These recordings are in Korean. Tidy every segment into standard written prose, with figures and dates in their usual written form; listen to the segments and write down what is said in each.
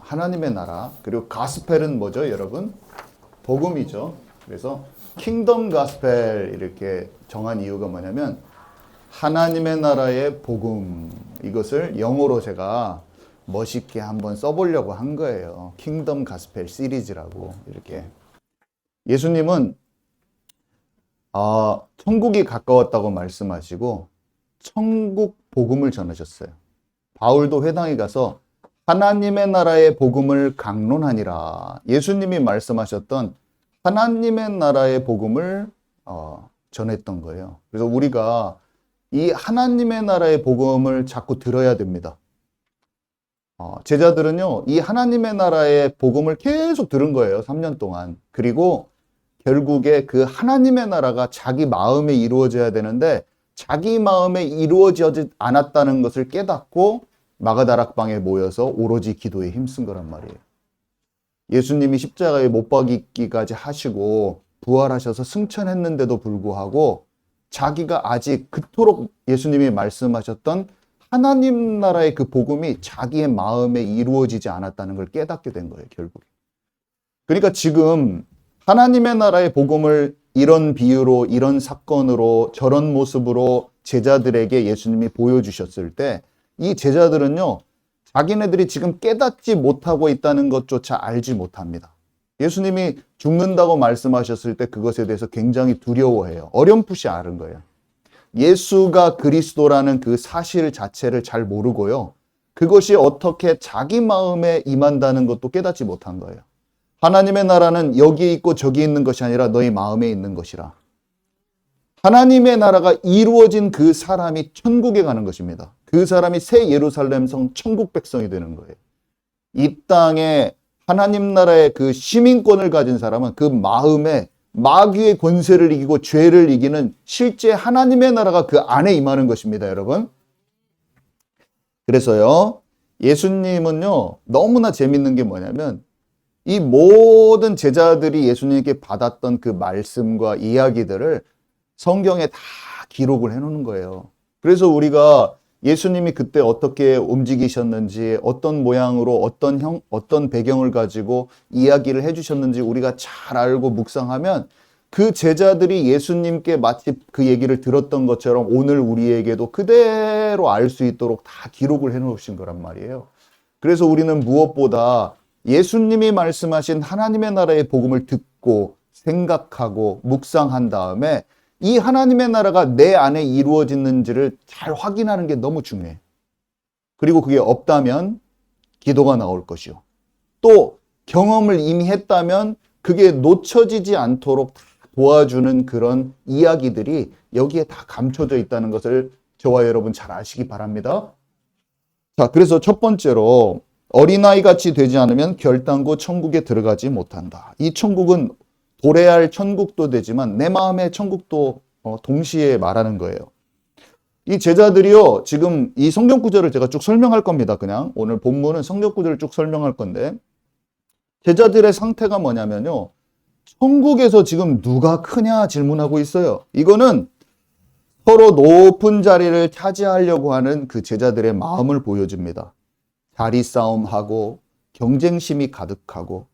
하나님의 나라, 그리고 가스펠은 뭐죠, 여러분? 복음이죠. 그래서 킹덤 가스펠 이렇게 정한 이유가 뭐냐면 하나님의 나라의 복음, 이것을 영어로 제가 멋있게 한번 써보려고 한 거예요. 킹덤 가스펠 시리즈라고. 이렇게 예수님은 천국이 가까웠다고 말씀하시고 천국 복음을 전하셨어요. 바울도 회당에 가서 하나님의 나라의 복음을 강론하니라. 예수님이 말씀하셨던 하나님의 나라의 복음을 전했던 거예요. 그래서 우리가 이 하나님의 나라의 복음을 자꾸 들어야 됩니다. 제자들은요, 이 하나님의 나라의 복음을 계속 들은 거예요. 3년 동안. 그리고 결국에 그 하나님의 나라가 자기 마음에 이루어져야 되는데 자기 마음에 이루어지지 않았다는 것을 깨닫고 마가다락방에 모여서 오로지 기도에 힘쓴 거란 말이에요. 예수님이 십자가에 못 박이기까지 하시고 부활하셔서 승천했는데도 불구하고 자기가 아직 그토록 예수님이 말씀하셨던 하나님 나라의 그 복음이 자기의 마음에 이루어지지 않았다는 걸 깨닫게 된 거예요, 결국에. 그러니까 지금 하나님의 나라의 복음을 이런 비유로, 이런 사건으로, 저런 모습으로 제자들에게 예수님이 보여주셨을 때 이 제자들은요, 자기네들이 지금 깨닫지 못하고 있다는 것조차 알지 못합니다. 예수님이 죽는다고 말씀하셨을 때 그것에 대해서 굉장히 두려워해요. 어렴풋이 아는 거예요. 예수가 그리스도라는 그 사실 자체를 잘 모르고요. 그것이 어떻게 자기 마음에 임한다는 것도 깨닫지 못한 거예요. 하나님의 나라는 여기에 있고 저기에 있는 것이 아니라 너희 마음에 있는 것이라. 하나님의 나라가 이루어진 그 사람이 천국에 가는 것입니다. 그 사람이 새 예루살렘 성 천국 백성이 되는 거예요. 이 땅에 하나님 나라의 그 시민권을 가진 사람은 그 마음에 마귀의 권세를 이기고 죄를 이기는 실제 하나님의 나라가 그 안에 임하는 것입니다, 여러분. 그래서요, 예수님은요, 너무나 재밌는 게 뭐냐면 이 모든 제자들이 예수님께 받았던 그 말씀과 이야기들을 성경에 다 기록을 해놓는 거예요. 그래서 우리가 예수님이 그때 어떻게 움직이셨는지, 어떤 모양으로, 어떤 배경을 가지고 이야기를 해주셨는지 우리가 잘 알고 묵상하면 그 제자들이 예수님께 마치 그 얘기를 들었던 것처럼 오늘 우리에게도 그대로 알 수 있도록 다 기록을 해놓으신 거란 말이에요. 그래서 우리는 무엇보다 예수님이 말씀하신 하나님의 나라의 복음을 듣고 생각하고 묵상한 다음에 이 하나님의 나라가 내 안에 이루어지는지를 잘 확인하는 게 너무 중요해. 그리고 그게 없다면 기도가 나올 것이요. 또 경험을 이미 했다면 그게 놓쳐지지 않도록 도와주는 그런 이야기들이 여기에 다 감춰져 있다는 것을 저와 여러분 잘 아시기 바랍니다. 자, 그래서 첫 번째로 어린아이 같이 되지 않으면 결단코 천국에 들어가지 못한다. 이 천국은 도래할 천국도 되지만 내 마음의 천국도 동시에 말하는 거예요. 이 제자들이요, 지금 이 성경 구절을 제가 쭉 설명할 겁니다. 그냥 오늘 본문은 성경 구절을 쭉 설명할 건데 제자들의 상태가 뭐냐면요, 천국에서 지금 누가 크냐 질문하고 있어요. 이거는 서로 높은 자리를 차지하려고 하는 그 제자들의 마음을 보여줍니다. 자리 싸움하고 경쟁심이 가득하고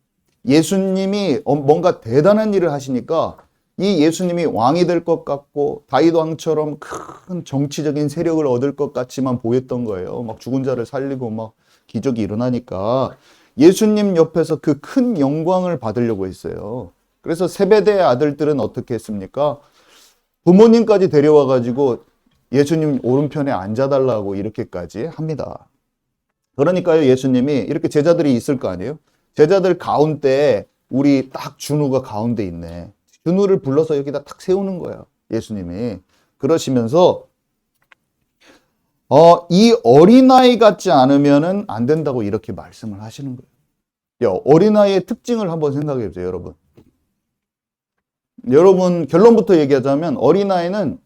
예수님이 뭔가 대단한 일을 하시니까 이 예수님이 왕이 될 것 같고 다윗 왕처럼 큰 정치적인 세력을 얻을 것 같지만 보였던 거예요. 막 죽은 자를 살리고 막 기적이 일어나니까 예수님 옆에서 그 큰 영광을 받으려고 했어요. 그래서 세베대의 아들들은 어떻게 했습니까? 부모님까지 데려와 가지고 예수님 오른편에 앉아달라고 이렇게까지 합니다. 그러니까요, 예수님이 이렇게 제자들이 있을 거 아니에요? 제자들 가운데 우리 딱 준우가 가운데 있네. 준우를 불러서 여기다 딱 세우는 거예요, 예수님이. 그러시면서 이 어린아이 같지 않으면은 안 된다고 이렇게 말씀을 하시는 거예요. 어린아이의 특징을 한번 생각해 보세요, 여러분. 여러분, 결론부터 얘기하자면 어린아이는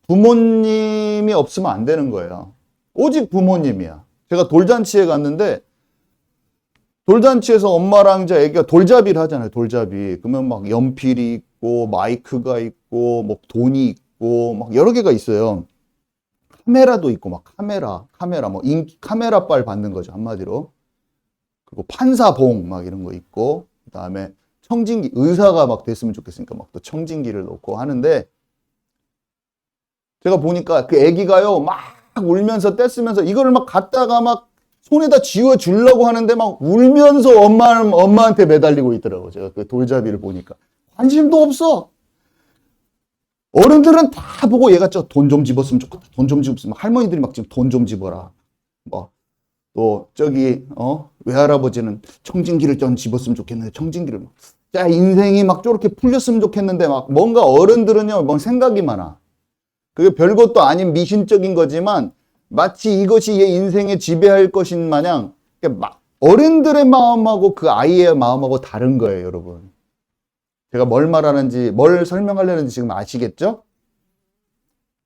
부모님이 없으면 안 되는 거예요. 오직 부모님이야. 제가 돌잔치에 갔는데 돌잔치에서 엄마랑 이제 애기가 돌잡이를 하잖아요. 돌잡이. 그러면 막 연필이 있고 마이크가 있고 뭐 돈이 있고 막 여러 개가 있어요. 카메라도 있고 막 카메라 뭐 카메라빨 받는 거죠, 한마디로. 그리고 판사봉 막 이런 거 있고, 그 다음에 청진기, 의사가 막 됐으면 좋겠으니까 막 또 청진기를 놓고 하는데, 제가 보니까 그 애기가요, 막 울면서 떼쓰면서 이거를 막 갖다가 막 손에다 쥐어 주려고 하는데 막 울면서 엄마한테 매달리고 있더라고요. 제가 그 돌잡이를 보니까. 관심도 없어. 어른들은 다 보고 얘가 돈 좀 집었으면 좋겠다. 돈 좀 집었으면 할머니들이 막 지금 돈 좀 집어라. 뭐, 또 저기, 외할아버지는 청진기를 좀 집었으면 좋겠는데 청진기를. 자, 인생이 막 저렇게 풀렸으면 좋겠는데 막 뭔가 어른들은요, 뭔 생각이 많아. 그게 별것도 아닌 미신적인 거지만 마치 이것이 얘 인생에 지배할 것인 마냥 어른들의 마음하고 그 아이의 마음하고 다른 거예요, 여러분. 제가 뭘 말하는지, 뭘 설명하려는지 지금 아시겠죠?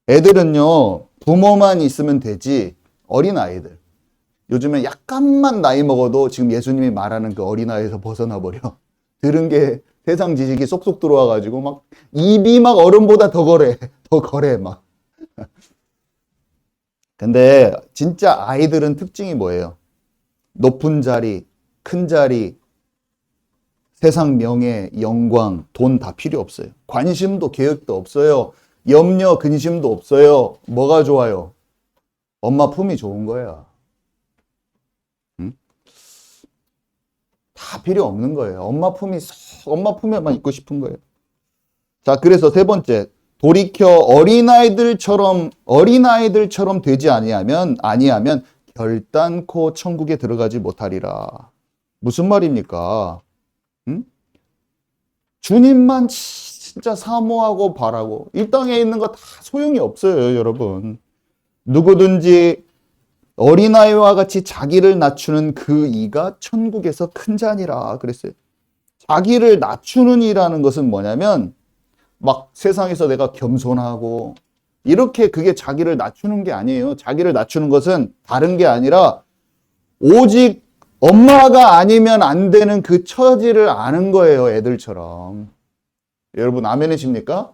애들은요, 부모만 있으면 되지, 어린아이들. 요즘에 약간만 나이 먹어도 지금 예수님이 말하는 그 어린아이에서 벗어나 버려. 들은 게 세상 지식이 쏙쏙 들어와가지고 막 입이 막 어른보다 더 거래 막. 근데 진짜 아이들은 특징이 뭐예요? 높은 자리, 큰 자리, 세상 명예, 영광, 돈 다 필요 없어요. 관심도 계획도 없어요. 염려, 근심도 없어요. 뭐가 좋아요? 엄마 품이 좋은 거야. 응? 다 필요 없는 거예요. 엄마 품에만 있고 싶은 거예요. 자, 그래서 세 번째, 돌이켜 어린아이들처럼 되지 아니하면 결단코 천국에 들어가지 못하리라. 무슨 말입니까? 응? 주님만 진짜 사모하고 바라고 이 땅에 있는 거 다 소용이 없어요, 여러분. 누구든지 어린아이와 같이 자기를 낮추는 그 이가 천국에서 큰 자니라 그랬어요. 자기를 낮추는 이라는 것은 뭐냐면 막 세상에서 내가 겸손하고 이렇게 그게 자기를 낮추는 게 아니에요. 자기를 낮추는 것은 다른 게 아니라 오직 엄마가 아니면 안 되는 그 처지를 아는 거예요, 애들처럼. 여러분, 아멘이십니까?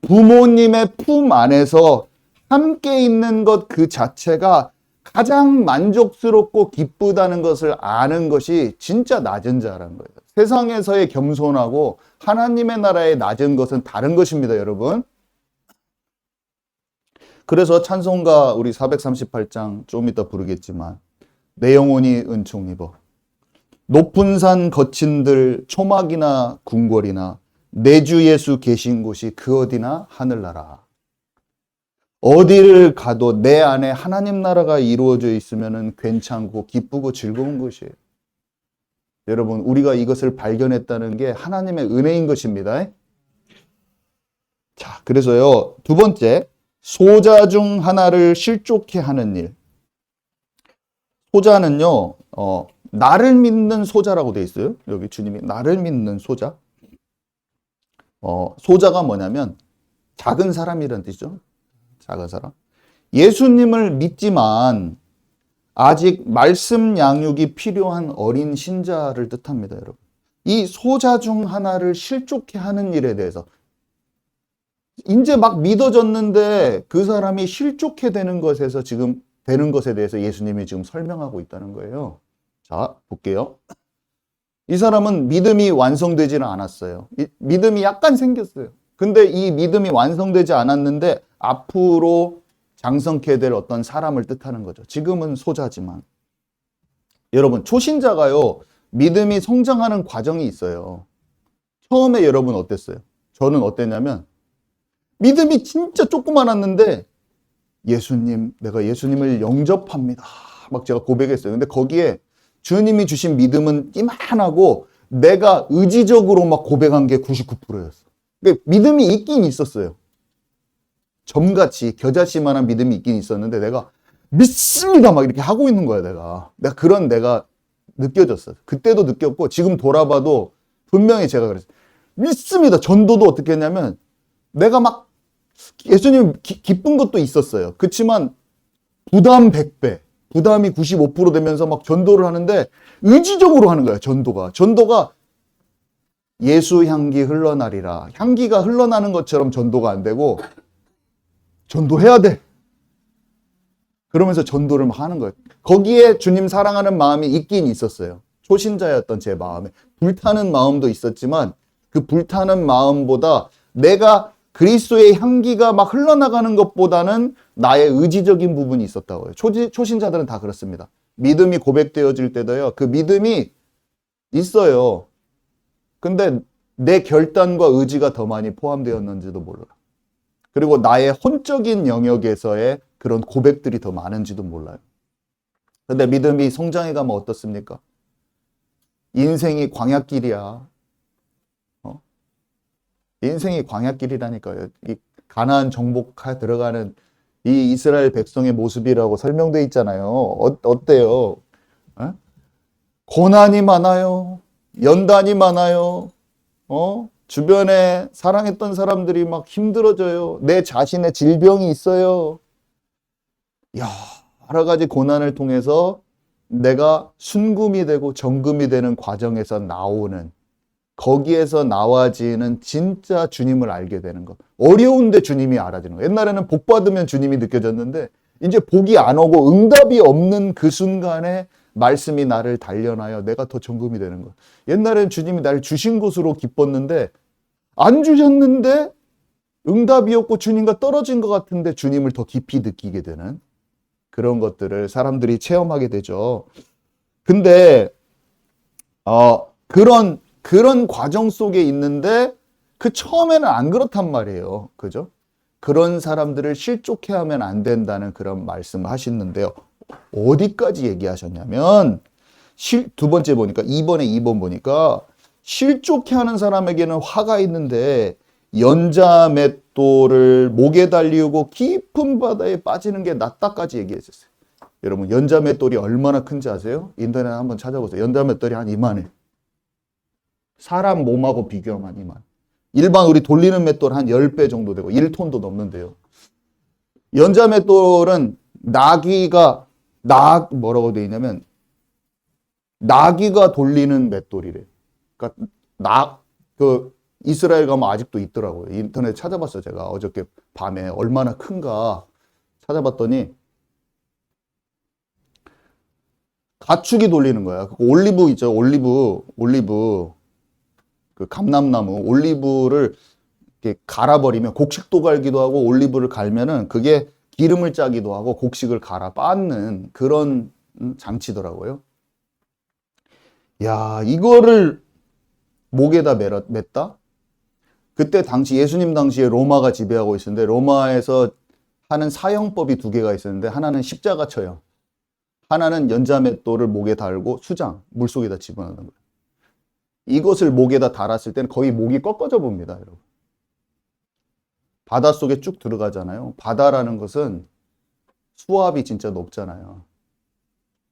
부모님의 품 안에서 함께 있는 것 그 자체가 가장 만족스럽고 기쁘다는 것을 아는 것이 진짜 낮은 자라는 거예요. 세상에서의 겸손하고 하나님의 나라의 낮은 것은 다른 것입니다, 여러분. 그래서 찬송가 우리 438장 좀 이따 부르겠지만 내 영혼이 은총 입어 높은 산 거친들 초막이나 궁궐이나 내 주 예수 계신 곳이 그 어디나 하늘나라. 어디를 가도 내 안에 하나님 나라가 이루어져 있으면 괜찮고 기쁘고 즐거운 것이에요. 여러분, 우리가 이것을 발견했다는 게 하나님의 은혜인 것입니다. 자, 그래서요, 두 번째, 소자 중 하나를 실족해 하는 일. 소자는요, 나를 믿는 소자라고 되어 있어요. 여기 주님이 나를 믿는 소자. 소자가 뭐냐면 작은 사람이라는 뜻이죠. 작은 사람. 예수님을 믿지만 아직 말씀 양육이 필요한 어린 신자를 뜻합니다, 여러분. 이 소자 중 하나를 실족해 하는 일에 대해서 이제 막 믿어졌는데 그 사람이 실족해 되는 것에서 지금 되는 것에 대해서 예수님이 지금 설명하고 있다는 거예요. 자, 볼게요. 이 사람은 믿음이 완성되지는 않았어요. 믿음이 약간 생겼어요. 근데 이 믿음이 완성되지 않았는데 앞으로 장성케 될 어떤 사람을 뜻하는 거죠. 지금은 소자지만. 여러분, 초신자가요, 믿음이 성장하는 과정이 있어요. 처음에 여러분 어땠어요? 저는 어땠냐면 믿음이 진짜 조그만했는데 예수님, 내가 예수님을 영접합니다. 막 제가 고백했어요. 근데 거기에 주님이 주신 믿음은 이만하고 내가 의지적으로 막 고백한 게 99%였어. 그러니까 믿음이 있긴 있었어요. 점같이 겨자씨만한 믿음이 있긴 있었는데 내가 믿습니다 막 이렇게 하고 있는 거야. 내가 느껴졌어요. 그때도 느꼈고 지금 돌아봐도 분명히 제가 그랬어요. 믿습니다. 전도도 어떻게 했냐면 내가 막 예수님 기쁜 것도 있었어요. 그렇지만 부담 100배, 부담이 95% 되면서 막 전도를 하는데 의지적으로 하는 거야. 전도가 예수 향기 흘러나리라. 향기가 흘러나는 것처럼 전도가 안 되고 전도해야 돼. 그러면서 전도를 막 하는 거예요. 거기에 주님 사랑하는 마음이 있긴 있었어요. 초신자였던 제 마음에. 불타는 마음도 있었지만 그 불타는 마음보다 내가 그리스도의 향기가 막 흘러나가는 것보다는 나의 의지적인 부분이 있었다고 해요. 초신자들은 다 그렇습니다. 믿음이 고백되어질 때도요. 그 믿음이 있어요. 근데 내 결단과 의지가 더 많이 포함되었는지도 몰라요. 그리고 나의 혼적인 영역에서의 그런 고백들이 더 많은지도 몰라요. 근데 믿음이 성장해 가면 어떻습니까? 인생이 광야길이야. 인생이 광야길이라니까요. 이 가나안 정복하 들어가는 이 이스라엘 백성의 모습이라고 설명돼 있잖아요. 어때요? 어? 고난이 많아요. 연단이 많아요. 주변에 사랑했던 사람들이 막 힘들어져요. 내 자신의 질병이 있어요. 여러 가지 고난을 통해서 내가 순금이 되고 정금이 되는 과정에서 나오는, 거기에서 나와지는 진짜 주님을 알게 되는 것. 어려운데 주님이 알아지는 거. 옛날에는 복 받으면 주님이 느껴졌는데 이제 복이 안 오고 응답이 없는 그 순간에 말씀이 나를 단련하여 내가 더 정금이 되는 것. 옛날에는 주님이 나를 주신 것으로 기뻤는데 안 주셨는데 응답이 없고 주님과 떨어진 것 같은데 주님을 더 깊이 느끼게 되는 그런 것들을 사람들이 체험하게 되죠. 근데 그런 과정 속에 있는데 그 처음에는 안 그렇단 말이에요. 그죠? 그런 사람들을 실족해 하면 안 된다는 그런 말씀을 하시는데요. 어디까지 얘기하셨냐면 두 번째 보니까 2번 보니까 실족해 하는 사람에게는 화가 있는데 연자 맷돌을 목에 달리우고 깊은 바다에 빠지는 게 낫다까지 얘기했었어요. 여러분 연자 맷돌이 얼마나 큰지 아세요? 인터넷에 한번 찾아보세요. 연자 맷돌이 한 이만해. 사람 몸하고 비교하면 이만. 일반 우리 돌리는 맷돌 한 10배 정도 되고 1톤도 넘는데요. 연자 맷돌은 뭐라고 되어 있냐면 나귀가 돌리는 맷돌이래. 그러니까 이스라엘 가면 아직도 있더라고요. 인터넷 찾아봤어요. 제가 어저께 밤에 얼마나 큰가 찾아봤더니 가축이 돌리는 거야. 올리브 있죠. 올리브 그 감람나무 올리브를 이렇게 갈아버리면 곡식도 갈기도 하고 올리브를 갈면은 그게 기름을 짜기도 하고 곡식을 갈아 빻는 그런 장치더라고요. 야, 이거를 목에다 맸다? 그때 예수님 당시에 로마가 지배하고 있었는데 로마에서 하는 사형법이 2개가 있었는데 하나는 십자가 처형, 하나는 연자맷돌을 목에 달고 수장, 물속에다 집어넣는 거예요. 이것을 목에다 달았을 때는 거의 목이 꺾어져 봅니다, 여러분. 바닷속에 쭉 들어가잖아요. 바다라는 것은 수압이 진짜 높잖아요.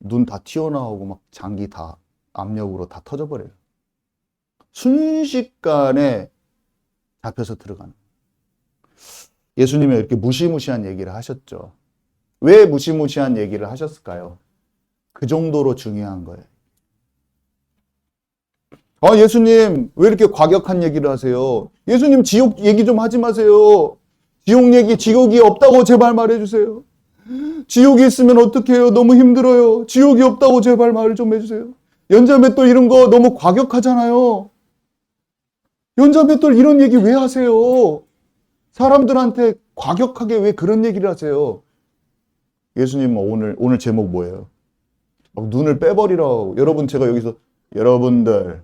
눈 다 튀어나오고 막 장기 다 압력으로 다 터져버려요. 순식간에 잡혀서 들어가는. 예수님이 이렇게 무시무시한 얘기를 하셨죠. 왜 무시무시한 얘기를 하셨을까요? 그 정도로 중요한 거예요. 예수님, 왜 이렇게 과격한 얘기를 하세요? 예수님, 지옥 얘기 좀 하지 마세요. 지옥이 없다고 제발 말해주세요. 지옥이 있으면 어떡해요? 너무 힘들어요. 지옥이 없다고 제발 말을 좀 해주세요. 연자맷돌 이런 거 너무 과격하잖아요. 연자맷돌 이런 얘기 왜 하세요? 사람들한테 과격하게 왜 그런 얘기를 하세요? 예수님 오늘 제목 뭐예요? 막 눈을 빼버리라고. 여러분 제가 여기서 여러분들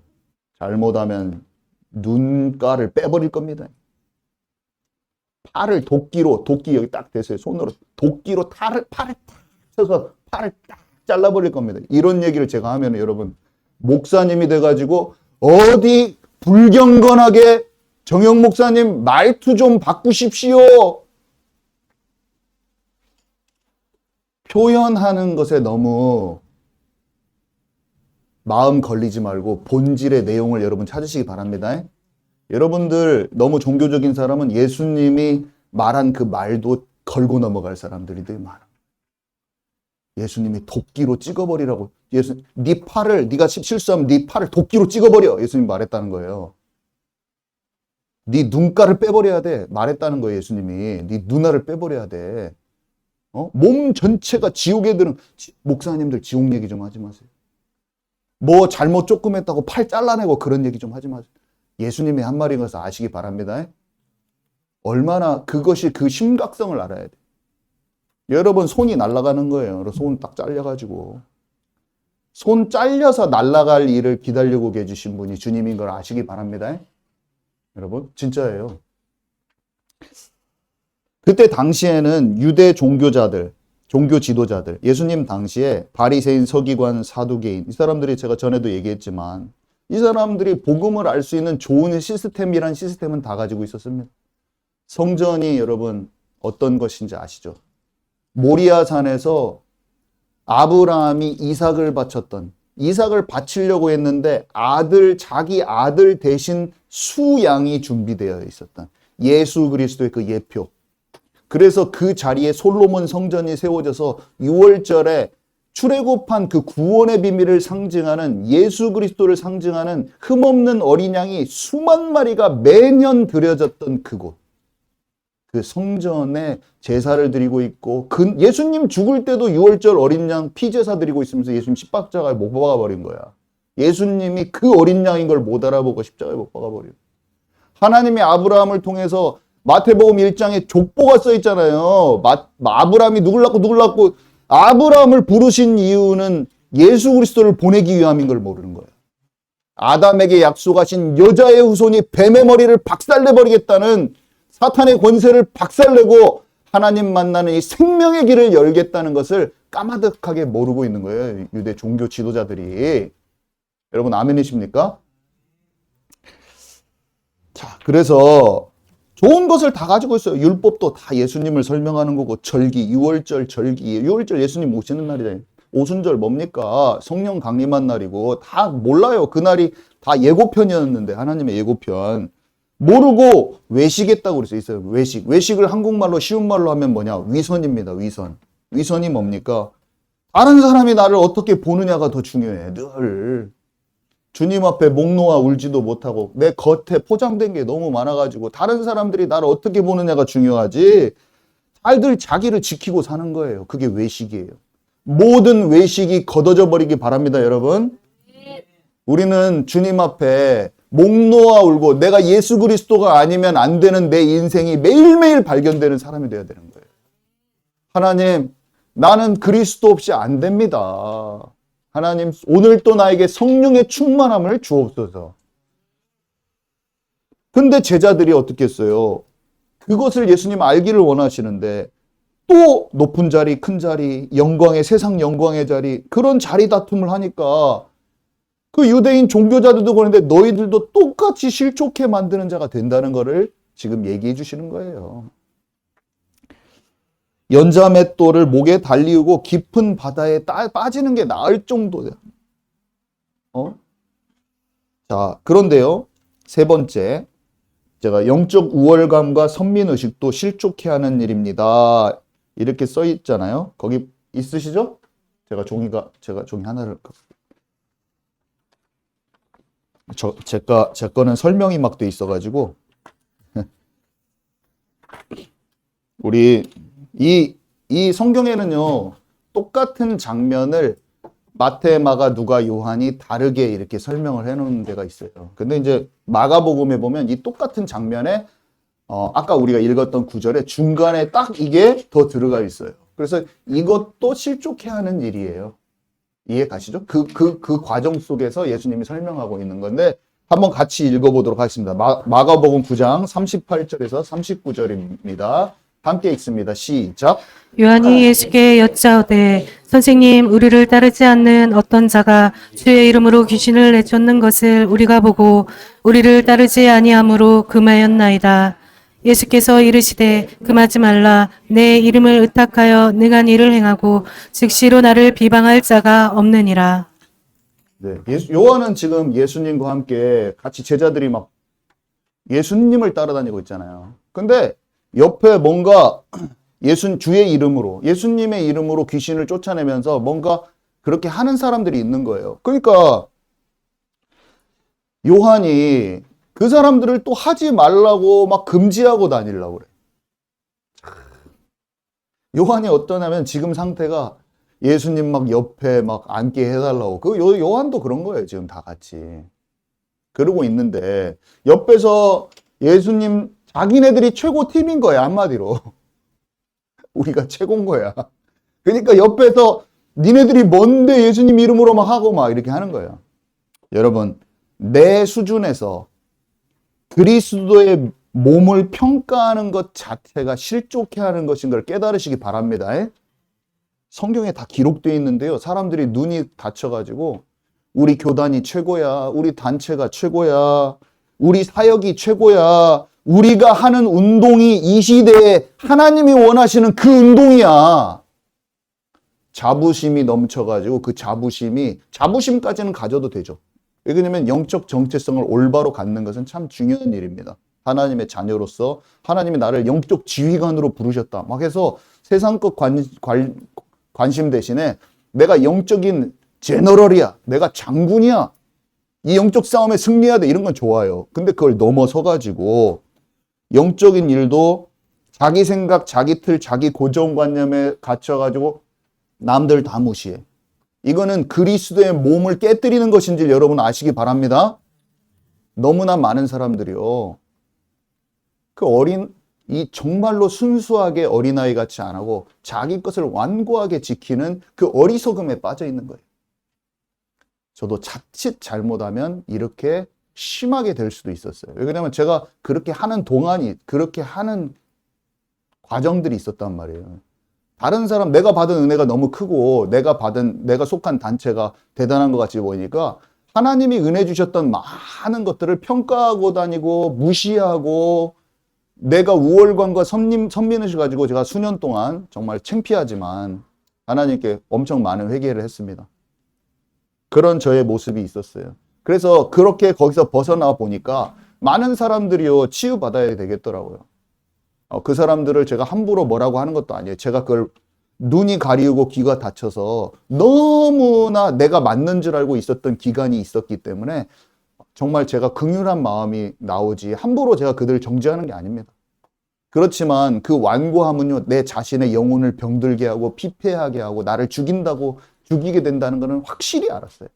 잘못하면 눈가를 빼버릴 겁니다. 팔을 도끼 여기 딱 대세요. 손으로 도끼로 팔을 딱 쳐서 팔을 딱 잘라버릴 겁니다. 이런 얘기를 제가 하면 여러분 목사님이 돼가지고 어디 불경건하게 정영 목사님 말투 좀 바꾸십시오. 표현하는 것에 너무 마음 걸리지 말고 본질의 내용을 여러분 찾으시기 바랍니다. 여러분들 너무 종교적인 사람은 예수님이 말한 그 말도 걸고 넘어갈 사람들이 되게 많아. 예수님이 도끼로 찍어버리라고. 네가 실수하면 네 팔을 도끼로 찍어버려. 예수님이 말했다는 거예요. 네 눈가를 빼버려야 돼. 말했다는 거예요. 예수님이. 네 눈알을 빼버려야 돼. 몸 전체가 지옥에 드는, 목사님들 지옥 얘기 좀 하지 마세요. 뭐 잘못 조금 했다고 팔 잘라내고 그런 얘기 좀 하지 마세요. 예수님이 한 말인 것을 아시기 바랍니다. 얼마나 그것이 그 심각성을 알아야 돼요. 여러분 손이 날아가는 거예요. 손 딱 잘려가지고. 손 잘려서 날아갈 일을 기다리고 계신 분이 주님인 걸 아시기 바랍니다. 여러분 진짜예요. 그때 당시에는 유대 종교자들, 종교 지도자들, 예수님 당시에 바리새인, 서기관, 사두개인, 이 사람들이 제가 전에도 얘기했지만 이 사람들이 복음을 알 수 있는 좋은 시스템이란 시스템은 다 가지고 있었습니다. 성전이 여러분 어떤 것인지 아시죠? 모리아 산에서 아브라함이 이삭을 바쳤던, 이삭을 바치려고 했는데 자기 아들 대신 수양이 준비되어 있었던 예수 그리스도의 그 예표. 그래서 그 자리에 솔로몬 성전이 세워져서 6월절에 출애굽한 그 구원의 비밀을 상징하는 예수 그리스도를 상징하는 흠없는 어린 양이 수만 마리가 매년 드려졌던 그곳. 그 성전에 제사를 드리고 있고 예수님 죽을 때도 6월절 어린 양 피제사 드리고 있으면서 예수님 십박자가에 못 박아버린 거야. 예수님이 그 어린 양인 걸 못 알아보고 십자가에 못 박아버린. 하나님이 아브라함을 통해서 마태복음 1장에 족보가 써 있잖아요. 아브라함이 누굴 낳고 아브라함을 부르신 이유는 예수 그리스도를 보내기 위함인 걸 모르는 거예요. 아담에게 약속하신 여자의 후손이 뱀의 머리를 박살내버리겠다는 사탄의 권세를 박살내고 하나님 만나는 이 생명의 길을 열겠다는 것을 까마득하게 모르고 있는 거예요. 유대 종교 지도자들이. 여러분 아멘이십니까? 자, 그래서 좋은 것을 다 가지고 있어요. 율법도 다 예수님을 설명하는 거고, 절기, 6월절 절기, 6월절 예수님 오시는 날이잖아요. 오순절 뭡니까? 성령 강림한 날이고 다 몰라요. 그날이 다 예고편이었는데, 하나님의 예고편. 모르고 외식했다고 그랬어요. 있어요. 외식을 한국말로 쉬운 말로 하면 뭐냐? 위선입니다. 위선. 위선이 뭡니까? 다른 사람이 나를 어떻게 보느냐가 더 중요해. 늘. 주님 앞에 목 놓아 울지도 못하고 내 겉에 포장된 게 너무 많아가지고 다른 사람들이 나를 어떻게 보느냐가 중요하지. 잘들 자기를 지키고 사는 거예요. 그게 외식이에요. 모든 외식이 걷어져 버리기 바랍니다, 여러분. 우리는 주님 앞에 목 놓아 울고 내가 예수 그리스도가 아니면 안 되는 내 인생이 매일매일 발견되는 사람이 되어야 되는 거예요. 하나님, 나는 그리스도 없이 안 됩니다. 하나님, 오늘 또 나에게 성령의 충만함을 주옵소서. 근데 제자들이 어떻게 했어요? 그것을 예수님 알기를 원하시는데 또 높은 자리, 큰 자리, 영광의 세상 영광의 자리, 그런 자리 다툼을 하니까 그 유대인 종교자들도 그러는데 너희들도 똑같이 실족해 만드는 자가 된다는 것을 지금 얘기해 주시는 거예요. 연자맷돌을 목에 달리우고 깊은 바다에 빠지는 게 나을 정도야. 자, 그런데요. 세 번째, 제가 영적 우월감과 선민의식도 실족해 하는 일입니다. 이렇게 써 있잖아요. 거기 있으시죠? 제가 종이 하나를. 제 거는 설명이 막 돼 있어가지고. 우리, 이 성경에는요, 똑같은 장면을 마태, 마가, 누가, 요한이 다르게 이렇게 설명을 해놓은 데가 있어요. 근데 이제 마가복음에 보면 이 똑같은 장면에, 아까 우리가 읽었던 구절에 중간에 딱 이게 더 들어가 있어요. 그래서 이것도 실족해 하는 일이에요. 이해 가시죠? 그 과정 속에서 예수님이 설명하고 있는 건데, 한번 같이 읽어보도록 하겠습니다. 마가복음 9장 38절에서 39절입니다. 함께 읽습니다. 시작. 요한이 예수께 여짜오되 선생님, 우리를 따르지 않는 어떤 자가 주의 이름으로 귀신을 내쫓는 것을 우리가 보고 우리를 따르지 아니하므로 금하였나이다. 예수께서 이르시되 금하지 말라. 내 이름을 의탁하여 능한 일을 행하고 즉시로 나를 비방할 자가 없느니라. 네, 요한은 지금 예수님과 함께 같이 제자들이 막 예수님을 따라다니고 있잖아요. 근데 옆에 뭔가 주의 이름으로, 예수님의 이름으로 귀신을 쫓아내면서 뭔가 그렇게 하는 사람들이 있는 거예요. 그러니까 요한이 그 사람들을 또 하지 말라고 막 금지하고 다니려고 그래. 요한이 어떠냐면 지금 상태가 예수님 막 옆에 막 앉게 해달라고. 요한도 그런 거예요. 지금 다 같이. 그러고 있는데 옆에서 예수님 자기네들이 최고 팀인 거야. 한마디로. 우리가 최고인 거야. 그러니까 옆에서 니네들이 뭔데 예수님 이름으로 막 하고 막 이렇게 하는 거예요. 여러분, 내 수준에서 그리스도의 몸을 평가하는 것 자체가 실족해 하는 것인 걸 깨달으시기 바랍니다. 성경에 다 기록되어 있는데요. 사람들이 눈이 닫혀가지고 우리 교단이 최고야, 우리 단체가 최고야, 우리 사역이 최고야, 우리가 하는 운동이 이 시대에 하나님이 원하시는 그 운동이야. 자부심이 넘쳐가지고 그 자부심까지는 가져도 되죠. 왜냐하면 영적 정체성을 올바로 갖는 것은 참 중요한 일입니다. 하나님의 자녀로서 하나님이 나를 영적 지휘관으로 부르셨다. 막 해서 세상 것 관심 대신에 내가 영적인 제너럴이야. 내가 장군이야. 이 영적 싸움에 승리해야 돼. 이런 건 좋아요. 근데 그걸 넘어서가지고 영적인 일도 자기 생각, 자기 틀, 자기 고정관념에 갇혀가지고 남들 다 무시해. 이거는 그리스도의 몸을 깨뜨리는 것인지 여러분 아시기 바랍니다. 너무나 많은 사람들이요. 이 정말로 순수하게 어린아이 같이 안 하고 자기 것을 완고하게 지키는 그 어리석음에 빠져 있는 거예요. 저도 자칫 잘못하면 이렇게 심하게 될 수도 있었어요. 왜냐하면 제가 그렇게 하는 그렇게 하는 과정들이 있었단 말이에요. 다른 사람, 내가 받은 은혜가 너무 크고 내가 속한 단체가 대단한 것 같이 보이니까 하나님이 은혜 주셨던 많은 것들을 평가하고 다니고 무시하고 내가 우월감과 선민의식을 가지고 제가 수년 동안 정말 창피하지만 하나님께 엄청 많은 회개를 했습니다. 그런 저의 모습이 있었어요. 그래서 그렇게 거기서 벗어나 보니까 많은 사람들이요 치유받아야 되겠더라고요. 그 사람들을 제가 함부로 뭐라고 하는 것도 아니에요. 제가 그걸 눈이 가리우고 귀가 닫혀서 너무나 내가 맞는 줄 알고 있었던 기간이 있었기 때문에 정말 제가 긍휼한 마음이 나오지 함부로 제가 그들을 정죄하는 게 아닙니다. 그렇지만 그 완고함은요 내 자신의 영혼을 병들게 하고 피폐하게 하고 나를 죽이게 된다는 것은 확실히 알았어요.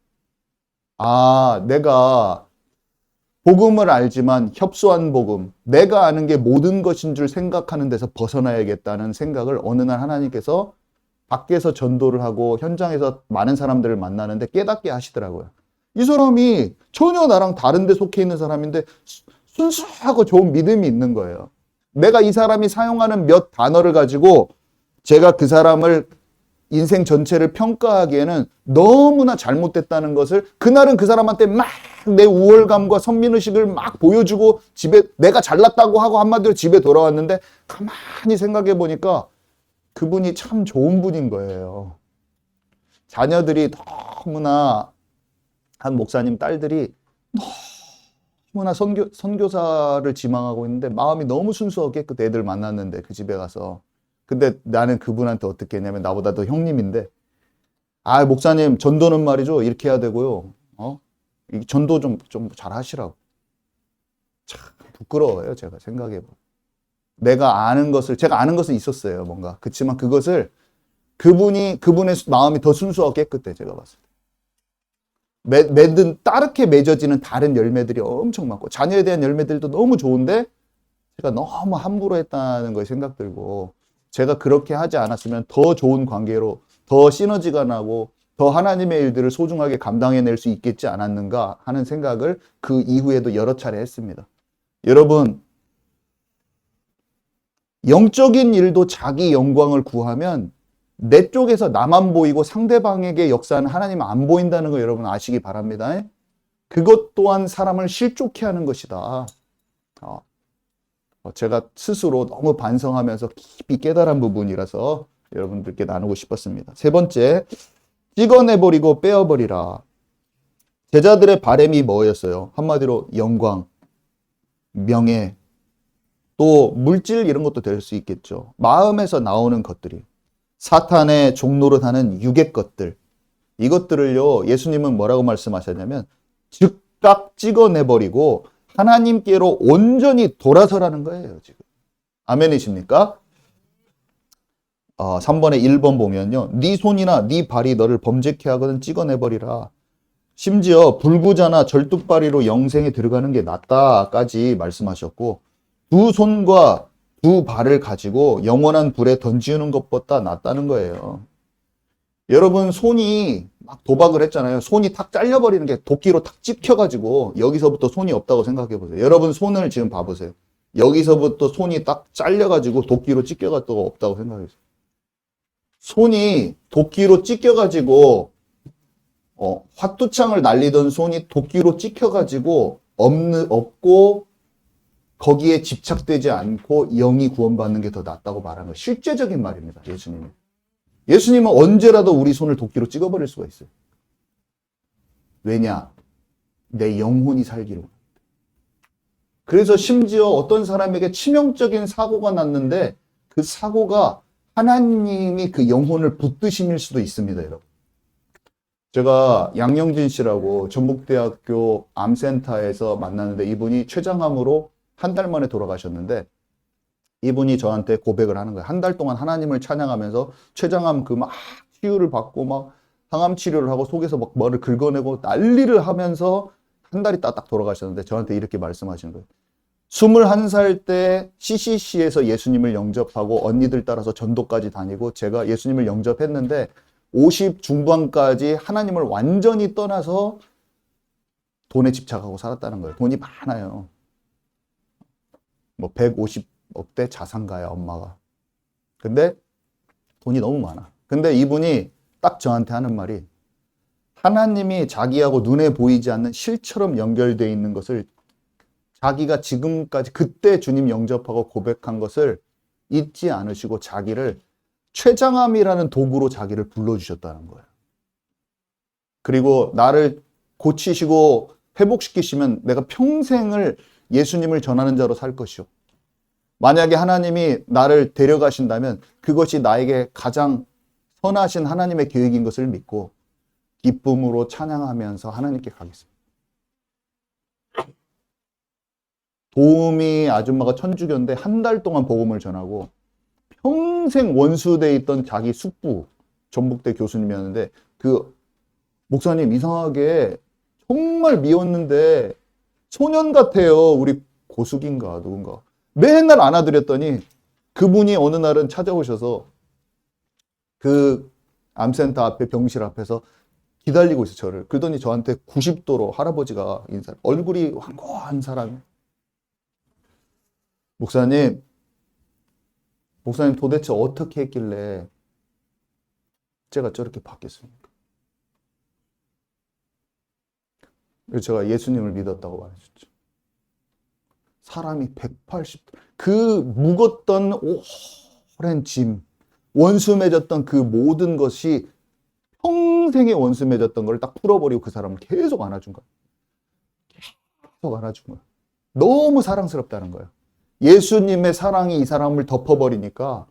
아, 내가 복음을 알지만 협소한 복음, 내가 아는 게 모든 것인 줄 생각하는 데서 벗어나야겠다는 생각을 어느 날 하나님께서 밖에서 전도를 하고 현장에서 많은 사람들을 만나는데 깨닫게 하시더라고요. 이 사람이 전혀 나랑 다른 데 속해 있는 사람인데 순수하고 좋은 믿음이 있는 거예요. 내가 이 사람이 사용하는 몇 단어를 가지고 제가 그 사람을 인생 전체를 평가하기에는 너무나 잘못됐다는 것을 그날은 그 사람한테 막 내 우월감과 선민의식을 막 보여주고 집에 내가 잘났다고 하고 한마디로 집에 돌아왔는데 가만히 생각해 보니까 그분이 참 좋은 분인 거예요. 자녀들이 너무나 한 목사님 딸들이 너무나 선교사를 지망하고 있는데 마음이 너무 순수하고 깨끗 애들 만났는데 그 집에 가서 근데 나는 그분한테 어떻게 했냐면 나보다 더 형님인데 아 목사님 전도는 말이죠 이렇게 해야 되고요 이 전도 좀 잘 하시라고. 참 부끄러워요 제가 생각해보면. 제가 아는 것은 있었어요 뭔가. 그렇지만 그것을 그분의 마음이 더 순수하고 깨끗해 제가 봤을 때. 따르게 맺어지는 다른 열매들이 엄청 많고 자녀에 대한 열매들도 너무 좋은데 제가 너무 함부로 했다는 거에 생각 들고 제가 그렇게 하지 않았으면 더 좋은 관계로 더 시너지가 나고 더 하나님의 일들을 소중하게 감당해낼 수 있겠지 않았는가 하는 생각을 그 이후에도 여러 차례 했습니다. 여러분, 영적인 일도 자기 영광을 구하면 내 쪽에서 나만 보이고 상대방에게 역사하는 하나님은 안 보인다는 거 여러분 아시기 바랍니다. 그것 또한 사람을 실족해 하는 것이다. 제가 스스로 너무 반성하면서 깊이 깨달은 부분이라서 여러분들께 나누고 싶었습니다. 세 번째, 찍어내버리고 빼어버리라. 제자들의 바람이 뭐였어요? 한마디로 영광, 명예, 또 물질 이런 것도 될 수 있겠죠. 마음에서 나오는 것들이. 사탄의 종노릇 하는 육의 것들. 이것들을요, 예수님은 뭐라고 말씀하셨냐면 즉각 찍어내버리고 하나님께로 온전히 돌아서라는 거예요, 지금. 아멘이십니까? 3번의 1번 보면요. 네 손이나 네 발이 너를 범죄케 하거든 찍어내버리라. 심지어 불구자나 절뚝발이로 영생에 들어가는 게 낫다까지 말씀하셨고, 두 손과 두 발을 가지고 영원한 불에 던지는 것보다 낫다는 거예요. 여러분, 손이 막 도박을 했잖아요. 손이 탁 잘려버리는 게 도끼로 탁 찍혀가지고 여기서부터 손이 없다고 생각해 보세요. 여러분 손을 지금 봐보세요. 여기서부터 손이 딱 잘려가지고 도끼로 찢겨가지고 없다고 생각해 보세요. 손이 도끼로 찢겨가지고 화투창을 날리던 손이 도끼로 찍혀가지고 없고 거기에 집착되지 않고 영이 구원받는 게 더 낫다고 말하는 거예요. 실제적인 말입니다. 예수님은. 예수님은 언제라도 우리 손을 도끼로 찍어버릴 수가 있어요. 왜냐? 내 영혼이 살기로. 그래서 심지어 어떤 사람에게 치명적인 사고가 났는데 그 사고가 하나님이 그 영혼을 붙드심일 수도 있습니다, 여러분. 제가 양영진 씨라고 전북대학교 암센터에서 만났는데 이분이 췌장암으로 한 달 만에 돌아가셨는데 이분이 저한테 고백을 하는 거예요. 한 달 동안 하나님을 찬양하면서 췌장암 그 막 치유를 받고 막 항암 치료를 하고 속에서 막 뭐를 긁어내고 난리를 하면서 한 달이 딱 돌아가셨는데 저한테 이렇게 말씀하시는 거예요. 21살 때 CCC에서 예수님을 영접하고 언니들 따라서 전도까지 다니고 제가 예수님을 영접했는데 50 중반까지 하나님을 완전히 떠나서 돈에 집착하고 살았다는 거예요. 돈이 많아요. 뭐 150억대 자산가야, 엄마가. 근데 돈이 너무 많아. 근데 이분이 딱 저한테 하는 말이 하나님이 자기하고 눈에 보이지 않는 실처럼 연결되어 있는 것을 자기가 지금까지 그때 주님 영접하고 고백한 것을 잊지 않으시고 자기를 췌장암이라는 도구로 자기를 불러주셨다는 거예요. 그리고 나를 고치시고 회복시키시면 내가 평생을 예수님을 전하는 자로 살 것이요. 만약에 하나님이 나를 데려가신다면 그것이 나에게 가장 선하신 하나님의 계획인 것을 믿고 기쁨으로 찬양하면서 하나님께 가겠습니다. 도우미 아줌마가 천주교인데 한 달 동안 복음을 전하고 평생 원수되어 있던 자기 숙부, 전북대 교수님이었는데 그 목사님 이상하게 정말 미웠는데 소년 같아요. 우리 고숙인가 누군가. 맨날 안아드렸더니 그분이 어느 날은 찾아오셔서 그 암센터 앞에 병실 앞에서 기다리고 있어요. 저를. 그러더니 저한테 90도로 할아버지가 인사를. 얼굴이 황고한 사람이. 목사님 도대체 어떻게 했길래 제가 저렇게 바뀌었습니까? 그래서 제가 예수님을 믿었다고 말해줬죠. 사람이 180도, 그 묵었던 오랜 짐, 원수 맺었던 그 모든 것이 평생의 원수 맺었던 걸 딱 풀어버리고 그 사람을 계속 안아준 거예요. 계속 안아준 거예요. 너무 사랑스럽다는 거예요. 예수님의 사랑이 이 사람을 덮어버리니까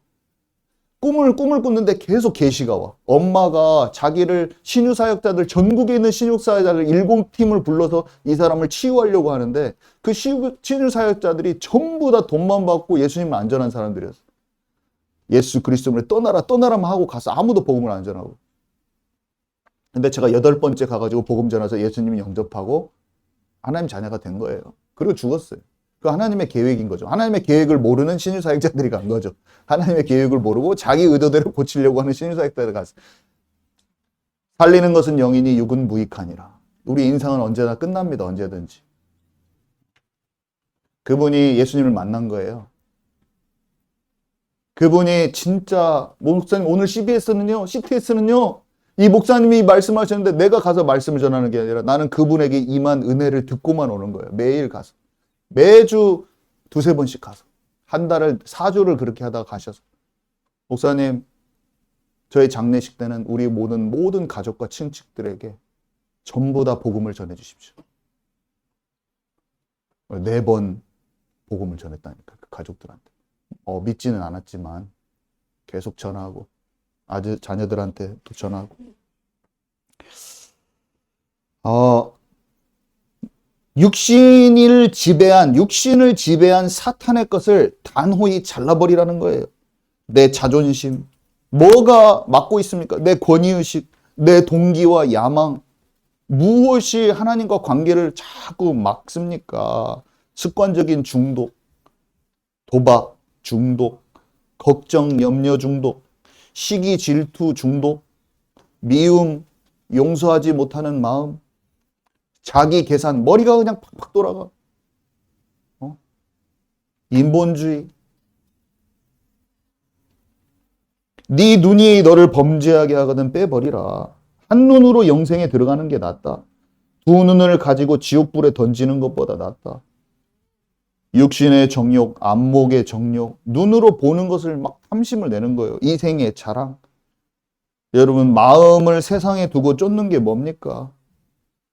꿈을 꾸는데 계속 계시가 와. 엄마가 자기를 신유사역자들, 전국에 있는 신유사역자들 7팀을 불러서 이 사람을 치유하려고 하는데 그 신유사역자들이 전부 다 돈만 받고 예수님을 안 전한 사람들이었어요. 예수 그리스도를 떠나라만 하고 가서 아무도 복음을 안 전하고. 근데 제가 8번째 가가지고 복음 전해서 예수님 영접하고 하나님 자녀가 된 거예요. 그리고 죽었어요. 그 하나님의 계획인 거죠. 하나님의 계획을 모르는 신유사역자들이 간 거죠. 하나님의 계획을 모르고 자기 의도대로 고치려고 하는 신유사역자들이 갔어요. 살리는 것은 영이니 육은 무익하니라. 우리 인생은 언제나 끝납니다. 언제든지. 그분이 예수님을 만난 거예요. 그분이 진짜 목사님 오늘 CTS는요. 이 목사님이 말씀하셨는데 내가 가서 말씀을 전하는 게 아니라 나는 그분에게 임한 은혜를 듣고만 오는 거예요. 매일 가서. 매주 2-3번씩 가서 한 달을 4주를 그렇게 하다가 가셔서 목사님 저희 장례식 때는 우리 모든 가족과 친척들에게 전부 다 복음을 전해 주십시오. 4번 복음을 전했다니까 그 가족들한테. 믿지는 않았지만 계속 전하고 아주 자녀들한테 또 전하고 육신을 지배한 사탄의 것을 단호히 잘라버리라는 거예요. 내 자존심, 뭐가 막고 있습니까? 내 권위의식, 내 동기와 야망, 무엇이 하나님과 관계를 자꾸 막습니까? 습관적인 중독, 도박 중독, 걱정, 염려 중독, 시기, 질투 중독, 미움, 용서하지 못하는 마음, 자기 계산, 머리가 그냥 팍팍 돌아가. 인본주의. 네 눈이 너를 범죄하게 하거든 빼버리라. 한 눈으로 영생에 들어가는 게 낫다. 두 눈을 가지고 지옥불에 던지는 것보다 낫다. 육신의 정욕, 안목의 정욕, 눈으로 보는 것을 막 탐심을 내는 거예요. 이생의 자랑. 여러분, 마음을 세상에 두고 쫓는 게 뭡니까?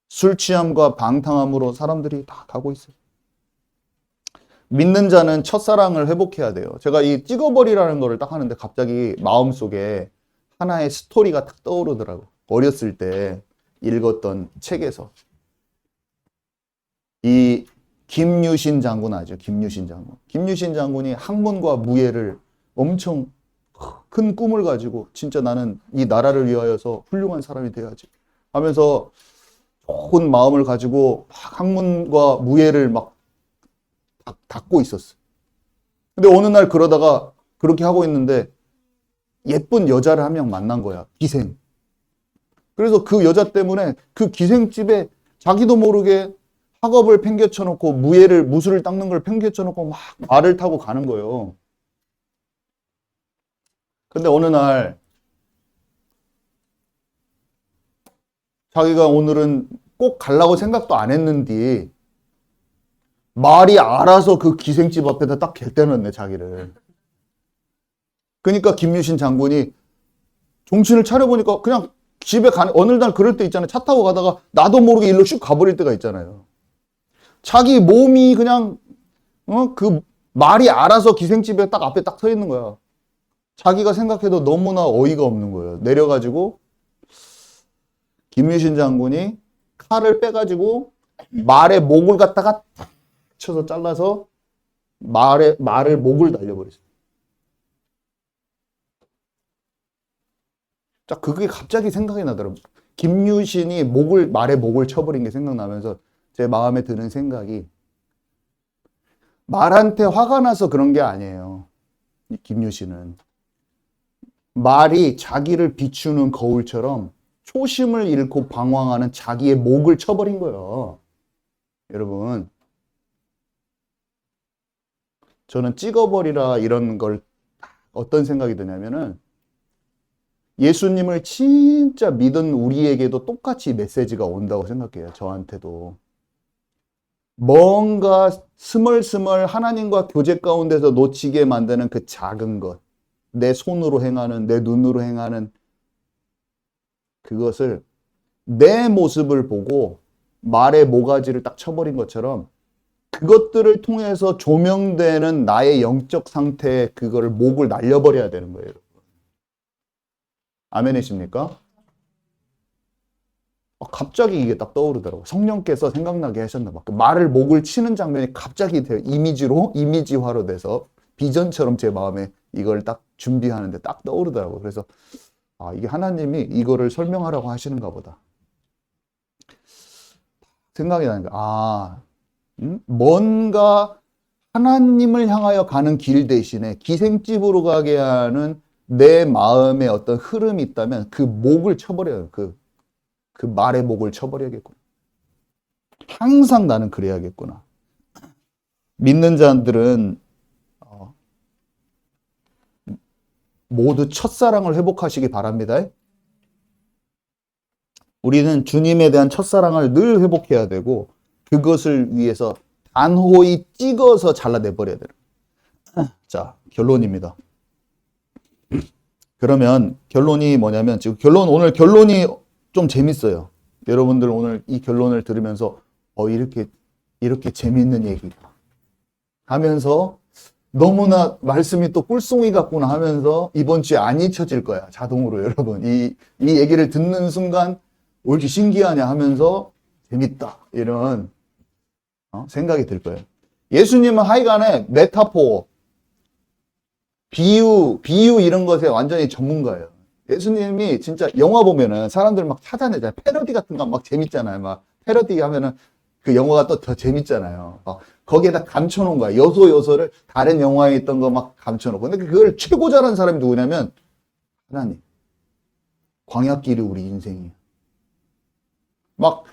술 취함과 방탕함으로 사람들이 다 가고 있어요. 믿는 자는 첫사랑을 회복해야 돼요. 제가 이 찍어버리라는 거를 딱 하는데 갑자기 마음속에 하나의 스토리가 딱 떠오르더라고요. 어렸을 때 읽었던 책에서. 이 김유신 장군 아죠? 김유신 장군. 김유신 장군이 학문과 무예를 엄청 큰 꿈을 가지고 진짜 나는 이 나라를 위하여서 훌륭한 사람이 돼야지 하면서 좋은 마음을 가지고 막 학문과 무예를 막 닦고 있었어. 근데 어느 날 그러다가 그렇게 하고 있는데 예쁜 여자를 한 명 만난 거야. 기생. 그래서 그 여자 때문에 그 기생집에 자기도 모르게 학업을 팽개쳐 놓고 무술을 닦는 걸 팽개쳐 놓고 막 말을 타고 가는 거예요. 근데 어느 날 자기가 오늘은 꼭 가려고 생각도 안 했는데 말이 알아서 그 기생집 앞에다 딱 갤대놨네, 자기를. 그러니까 김유신 장군이 정신을 차려보니까 그냥 집에 가는, 어느 날 그럴 때 있잖아요. 차 타고 가다가 나도 모르게 일로 슉 가버릴 때가 있잖아요. 자기 몸이 그냥, 그 말이 알아서 기생집에 딱 앞에 딱 서 있는 거야. 자기가 생각해도 너무나 어이가 없는 거예요. 내려가지고 김유신 장군이 칼을 빼가지고 말의 목을 갖다가 탁 쳐서 잘라서 말을 목을 날려버렸어요. 자, 그게 갑자기 생각이 나더라고요. 김유신이 말의 목을 쳐버린 게 생각나면서 제 마음에 드는 생각이 말한테 화가 나서 그런 게 아니에요. 이 김유신은. 말이 자기를 비추는 거울처럼 초심을 잃고 방황하는 자기의 목을 쳐버린 거예요. 여러분, 저는 찍어버리라 이런 걸 어떤 생각이 드냐면은 예수님을 진짜 믿은 우리에게도 똑같이 메시지가 온다고 생각해요. 저한테도. 뭔가 스멀스멀 하나님과 교제 가운데서 놓치게 만드는 그 작은 것, 내 손으로 행하는, 내 눈으로 행하는 그것을 내 모습을 보고 말의 모가지를 딱 쳐버린 것처럼 그것들을 통해서 조명되는 나의 영적 상태에 그거를 목을 날려버려야 되는 거예요. 아멘이십니까? 갑자기 이게 딱 떠오르더라고요. 성령께서 생각나게 하셨나 봐. 그 말을 목을 치는 장면이 갑자기 이미지화로 돼서 비전처럼 제 마음에 이걸 딱 준비하는데 딱 떠오르더라고요. 그래서 이게 하나님이 이거를 설명하라고 하시는가 보다. 생각이 나니까 뭔가 하나님을 향하여 가는 길 대신에 기생집으로 가게 하는 내 마음의 어떤 흐름이 있다면 그 목을 쳐버려요. 그 말의 목을 쳐버려야겠구나. 항상 나는 그래야겠구나. 믿는 자들은 모두 첫사랑을 회복하시기 바랍니다. 우리는 주님에 대한 첫사랑을 늘 회복해야 되고 그것을 위해서 단호히 찍어서 잘라내버려야 돼요. 자, 결론입니다. 그러면 결론이 뭐냐면 지금 오늘 결론이 좀 재밌어요. 여러분들 오늘 이 결론을 들으면서 이렇게 재밌는 얘기가 하면서 너무나 말씀이 또 꿀송이 같구나 하면서 이번 주에 안 잊혀질 거야. 자동으로 여러분. 이 얘기를 듣는 순간 왜 이렇게 신기하냐 하면서 재밌다. 이런 생각이 들 거예요. 예수님은 하여간에 메타포, 비유 이런 것에 완전히 전문가예요. 예수님이 진짜 영화 보면은 사람들 막 찾아내잖아요. 패러디 같은 거 막 재밌잖아요. 막 패러디 하면은 그 영화가 또 더 재밌잖아요. 거기에다 감춰놓은 거야. 요소를 다른 영화에 있던 거 막 감춰놓고. 근데 그걸 최고 잘하는 사람이 누구냐면 하나님. 광야길이 우리 인생이에요. 막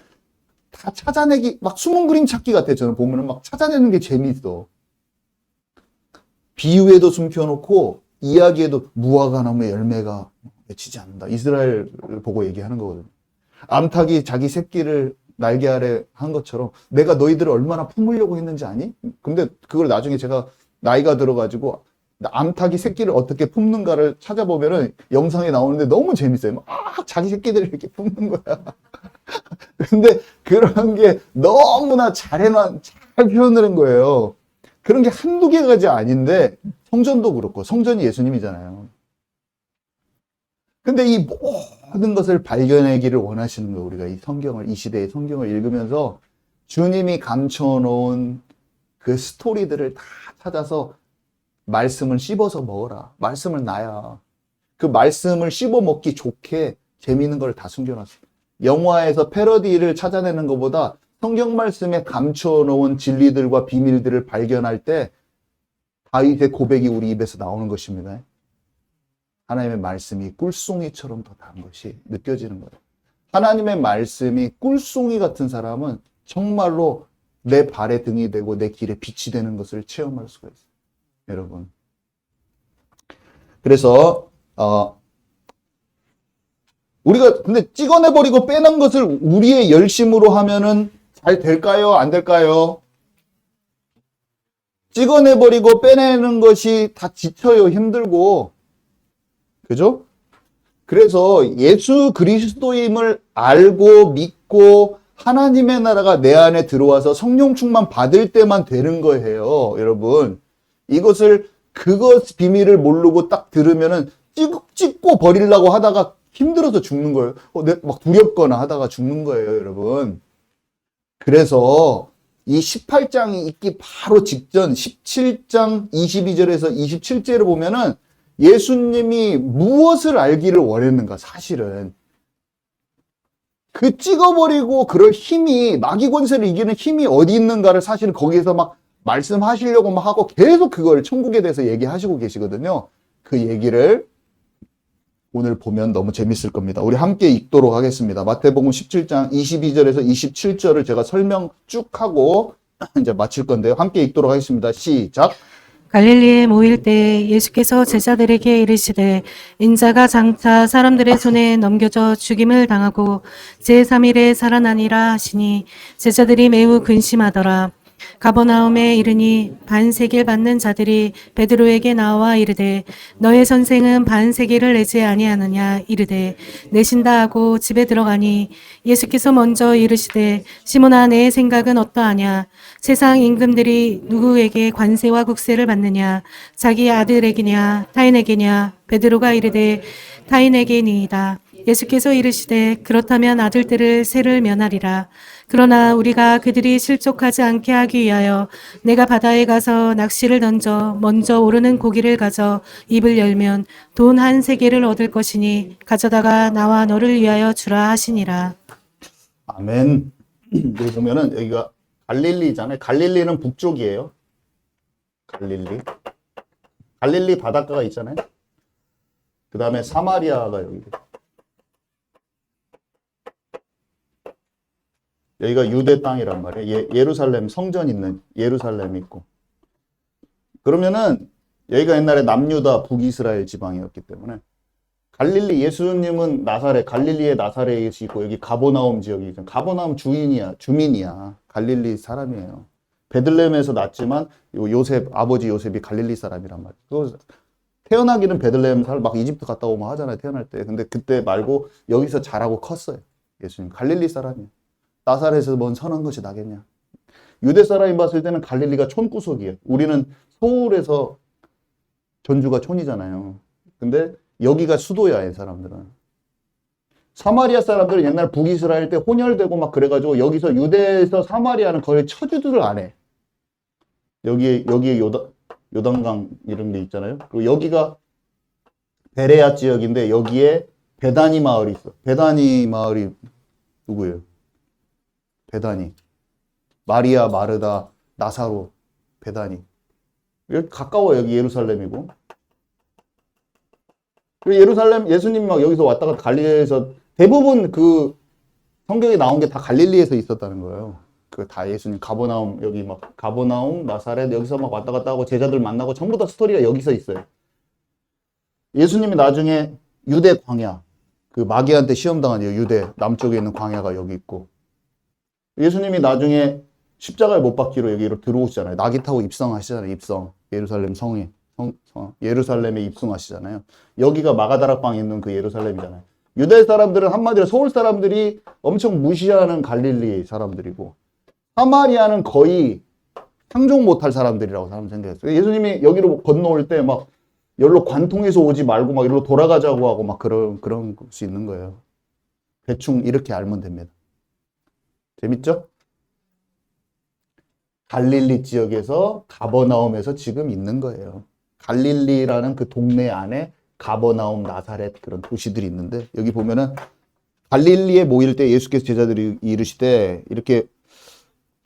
다 찾아내기, 막 숨은 그림 찾기 같아요. 저는 보면은 막 찾아내는 게 재미있어. 비유에도 숨겨놓고 이야기에도 무화과 나무의 열매가 맺히지 않는다. 이스라엘을 보고 얘기하는 거거든요. 암탉이 자기 새끼를 날개 아래 한 것처럼 내가 너희들을 얼마나 품으려고 했는지 아니? 근데 그걸 나중에 제가 나이가 들어가지고 암탉이 새끼를 어떻게 품는가를 찾아보면은 영상에 나오는데 너무 재밌어요. 막 자기 새끼들을 이렇게 품는 거야. 근데 그런 게 너무나 잘 표현을 한 거예요. 그런 게 한두 개가 아닌데 성전도 그렇고 성전이 예수님이잖아요. 근데 이 모든 것을 발견하기를 원하시는 거예요. 우리가 이 성경을, 이 시대의 성경을 읽으면서 주님이 감춰놓은 그 스토리들을 다 찾아서 말씀을 씹어서 먹어라. 말씀을 놔야 그 말씀을 씹어 먹기 좋게 재미있는 걸 다 숨겨놨어요. 영화에서 패러디를 찾아내는 것보다 성경 말씀에 감춰놓은 진리들과 비밀들을 발견할 때 다윗의 고백이 우리 입에서 나오는 것입니다. 하나님의 말씀이 꿀송이처럼 더 단 것이 느껴지는 거예요. 하나님의 말씀이 꿀송이 같은 사람은 정말로 내 발의 등이 되고 내 길에 빛이 되는 것을 체험할 수가 있어요. 여러분. 그래서 우리가 근데 찍어내버리고 빼는 것을 우리의 열심으로 하면은 잘 될까요? 안 될까요? 찍어내버리고 빼내는 것이 다 지쳐요. 힘들고. 그죠? 그래서 예수 그리스도임을 알고 믿고 하나님의 나라가 내 안에 들어와서 성령 충만 받을 때만 되는 거예요. 여러분. 그것 비밀을 모르고 딱 들으면은 찍고 버리려고 하다가 힘들어서 죽는 거예요. 막 두렵거나 하다가 죽는 거예요, 여러분. 그래서 이 18장이 있기 바로 직전 17장 22절에서 27절을 보면은 예수님이 무엇을 알기를 원했는가, 사실은. 그 찍어버리고 그럴 힘이, 마귀 권세를 이기는 힘이 어디 있는가를 사실은 거기에서 막 말씀하시려고 막 하고 계속 그걸 천국에 대해서 얘기하시고 계시거든요. 그 얘기를 오늘 보면 너무 재밌을 겁니다. 우리 함께 읽도록 하겠습니다. 마태복음 17장 22절에서 27절을 제가 설명 쭉 하고 이제 마칠 건데요. 함께 읽도록 하겠습니다. 시작. 갈릴리에 모일 때 예수께서 제자들에게 이르시되 인자가 장차 사람들의 손에 넘겨져 죽임을 당하고 제3일에 살아나니라 하시니 제자들이 매우 근심하더라. 가버나움에 이르니 반세겔 받는 자들이 베드로에게 나와 이르되 너의 선생은 반세겔을 내지 아니하느냐 이르되 내신다 하고 집에 들어가니 예수께서 먼저 이르시되 시몬아 내 생각은 어떠하냐 세상 임금들이 누구에게 관세와 국세를 받느냐 자기 아들에게냐 타인에게냐 베드로가 이르되 타인에게니이다. 예수께서 이르시되 그렇다면 아들들을 세를 면하리라. 그러나 우리가 그들이 실족하지 않게 하기 위하여 내가 바다에 가서 낚시를 던져 먼저 오르는 고기를 가져 입을 열면 돈 1세겔을 얻을 것이니 가져다가 나와 너를 위하여 주라 하시니라. 아멘. 여기 보면은 여기가 갈릴리잖아요. 갈릴리는 북쪽이에요. 갈릴리 바닷가가 있잖아요. 그 다음에 사마리아가 여기가 유대 땅이란 말이에요. 예루살렘 성전 있는 예루살렘이 있고. 그러면은 여기가 옛날에 남유다 북이스라엘 지방이었기 때문에 갈릴리 예수님은 갈릴리의 나사렛이고 여기 가버나움 지역이 가버나움 주민이야. 갈릴리 사람이에요. 베들레헴에서 났지만 아버지 요셉이 갈릴리 사람이란 말이에요. 태어나기는 베들레헴 막 이집트 갔다 오면 하잖아요. 태어날 때. 근데 그때 말고 여기서 자라고 컸어요. 예수님 갈릴리 사람이에요. 나사렛에서 뭔 선한 것이 나겠냐. 유대 사람이 봤을 때는 갈릴리가 촌구석이에요. 우리는 서울에서 전주가 촌이잖아요. 근데 여기가 수도야, 이 사람들은. 사마리아 사람들은 옛날 북이스라엘 때 혼혈되고 막 그래가지고 여기서 유대에서 사마리아는 거의 처주들을 안 해. 여기에 요단강 이런 게 있잖아요. 그리고 여기가 베레아 지역인데 여기에 베다니 마을이 있어. 베다니 마을이 누구예요? 베다니. 마리아, 마르다, 나사로, 베다니. 여기 가까워요. 여기 예루살렘이고. 그리고 예루살렘, 예수님이 막 여기서 왔다 갔다 갈릴리에서 대부분 그 성경에 나온 게 다 갈릴리에서 있었다는 거예요. 그 다 예수님 가버나움, 여기 막 가버나움, 나사렛 여기서 막 왔다 갔다 하고 제자들 만나고 전부 다 스토리가 여기서 있어요. 예수님이 나중에 유대 광야, 그 마귀한테 시험당한 유대 남쪽에 있는 광야가 여기 있고, 예수님이 나중에 십자가에 못 박기로 여기로 들어오시잖아요. 나귀 타고 입성하시잖아요. 입성. 예루살렘 성에. 예루살렘에 입성하시잖아요. 여기가 마가다락방에 있는 그 예루살렘이잖아요. 유대 사람들은 한마디로 서울 사람들이 엄청 무시하는 갈릴리 사람들이고, 사마리아는 거의 상종 못할 사람들이라고 사람 생각했어요. 예수님이 여기로 건너올 때 막 여기로 관통해서 오지 말고 막 이리로 돌아가자고 하고 막 그런 것이 있는 거예요. 대충 이렇게 알면 됩니다. 재밌죠? 갈릴리 지역에서 가버나움에서 지금 있는 거예요. 갈릴리라는 그 동네 안에 가버나움, 나사렛 그런 도시들이 있는데, 여기 보면은 갈릴리에 모일 때 예수께서 제자들이 이르시되, 이렇게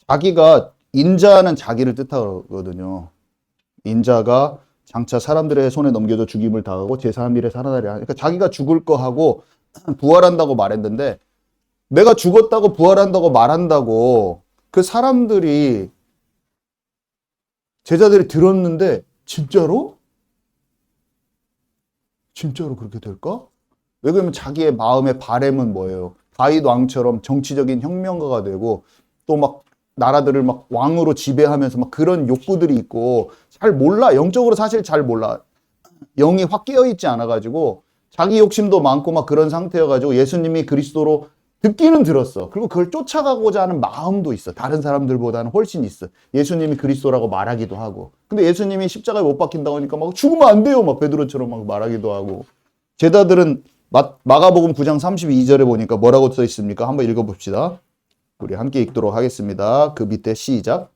자기가, 인자는 자기를 뜻하거든요. 인자가 장차 사람들의 손에 넘겨져 죽임을 당하고 제3일에 살아나리라. 그러니까 자기가 죽을 거 하고 부활한다고 말했는데, 내가 죽었다고 부활한다고 말한다고 그 사람들이, 제자들이 들었는데 진짜로? 진짜로 그렇게 될까? 왜 그러면 자기의 마음의 바램은 뭐예요? 다윗 왕처럼 정치적인 혁명가가 되고 또 막 나라들을 막 왕으로 지배하면서 막 그런 욕구들이 있고, 잘 몰라. 영적으로 사실 잘 몰라. 영이 확 깨어있지 않아가지고 자기 욕심도 많고 막 그런 상태여가지고 예수님이 그리스도로 듣기는 들었어. 그리고 그걸 쫓아가고자 하는 마음도 있어. 다른 사람들보다는 훨씬 있어. 예수님이 그리스도라고 말하기도 하고. 근데 예수님이 십자가에 못 박힌다고 하니까 막 죽으면 안 돼요. 막 베드로처럼 막 말하기도 하고. 제자들은 마가복음 9장 32절에 보니까 뭐라고 써 있습니까? 한번 읽어봅시다. 우리 함께 읽도록 하겠습니다. 그 밑에 시작.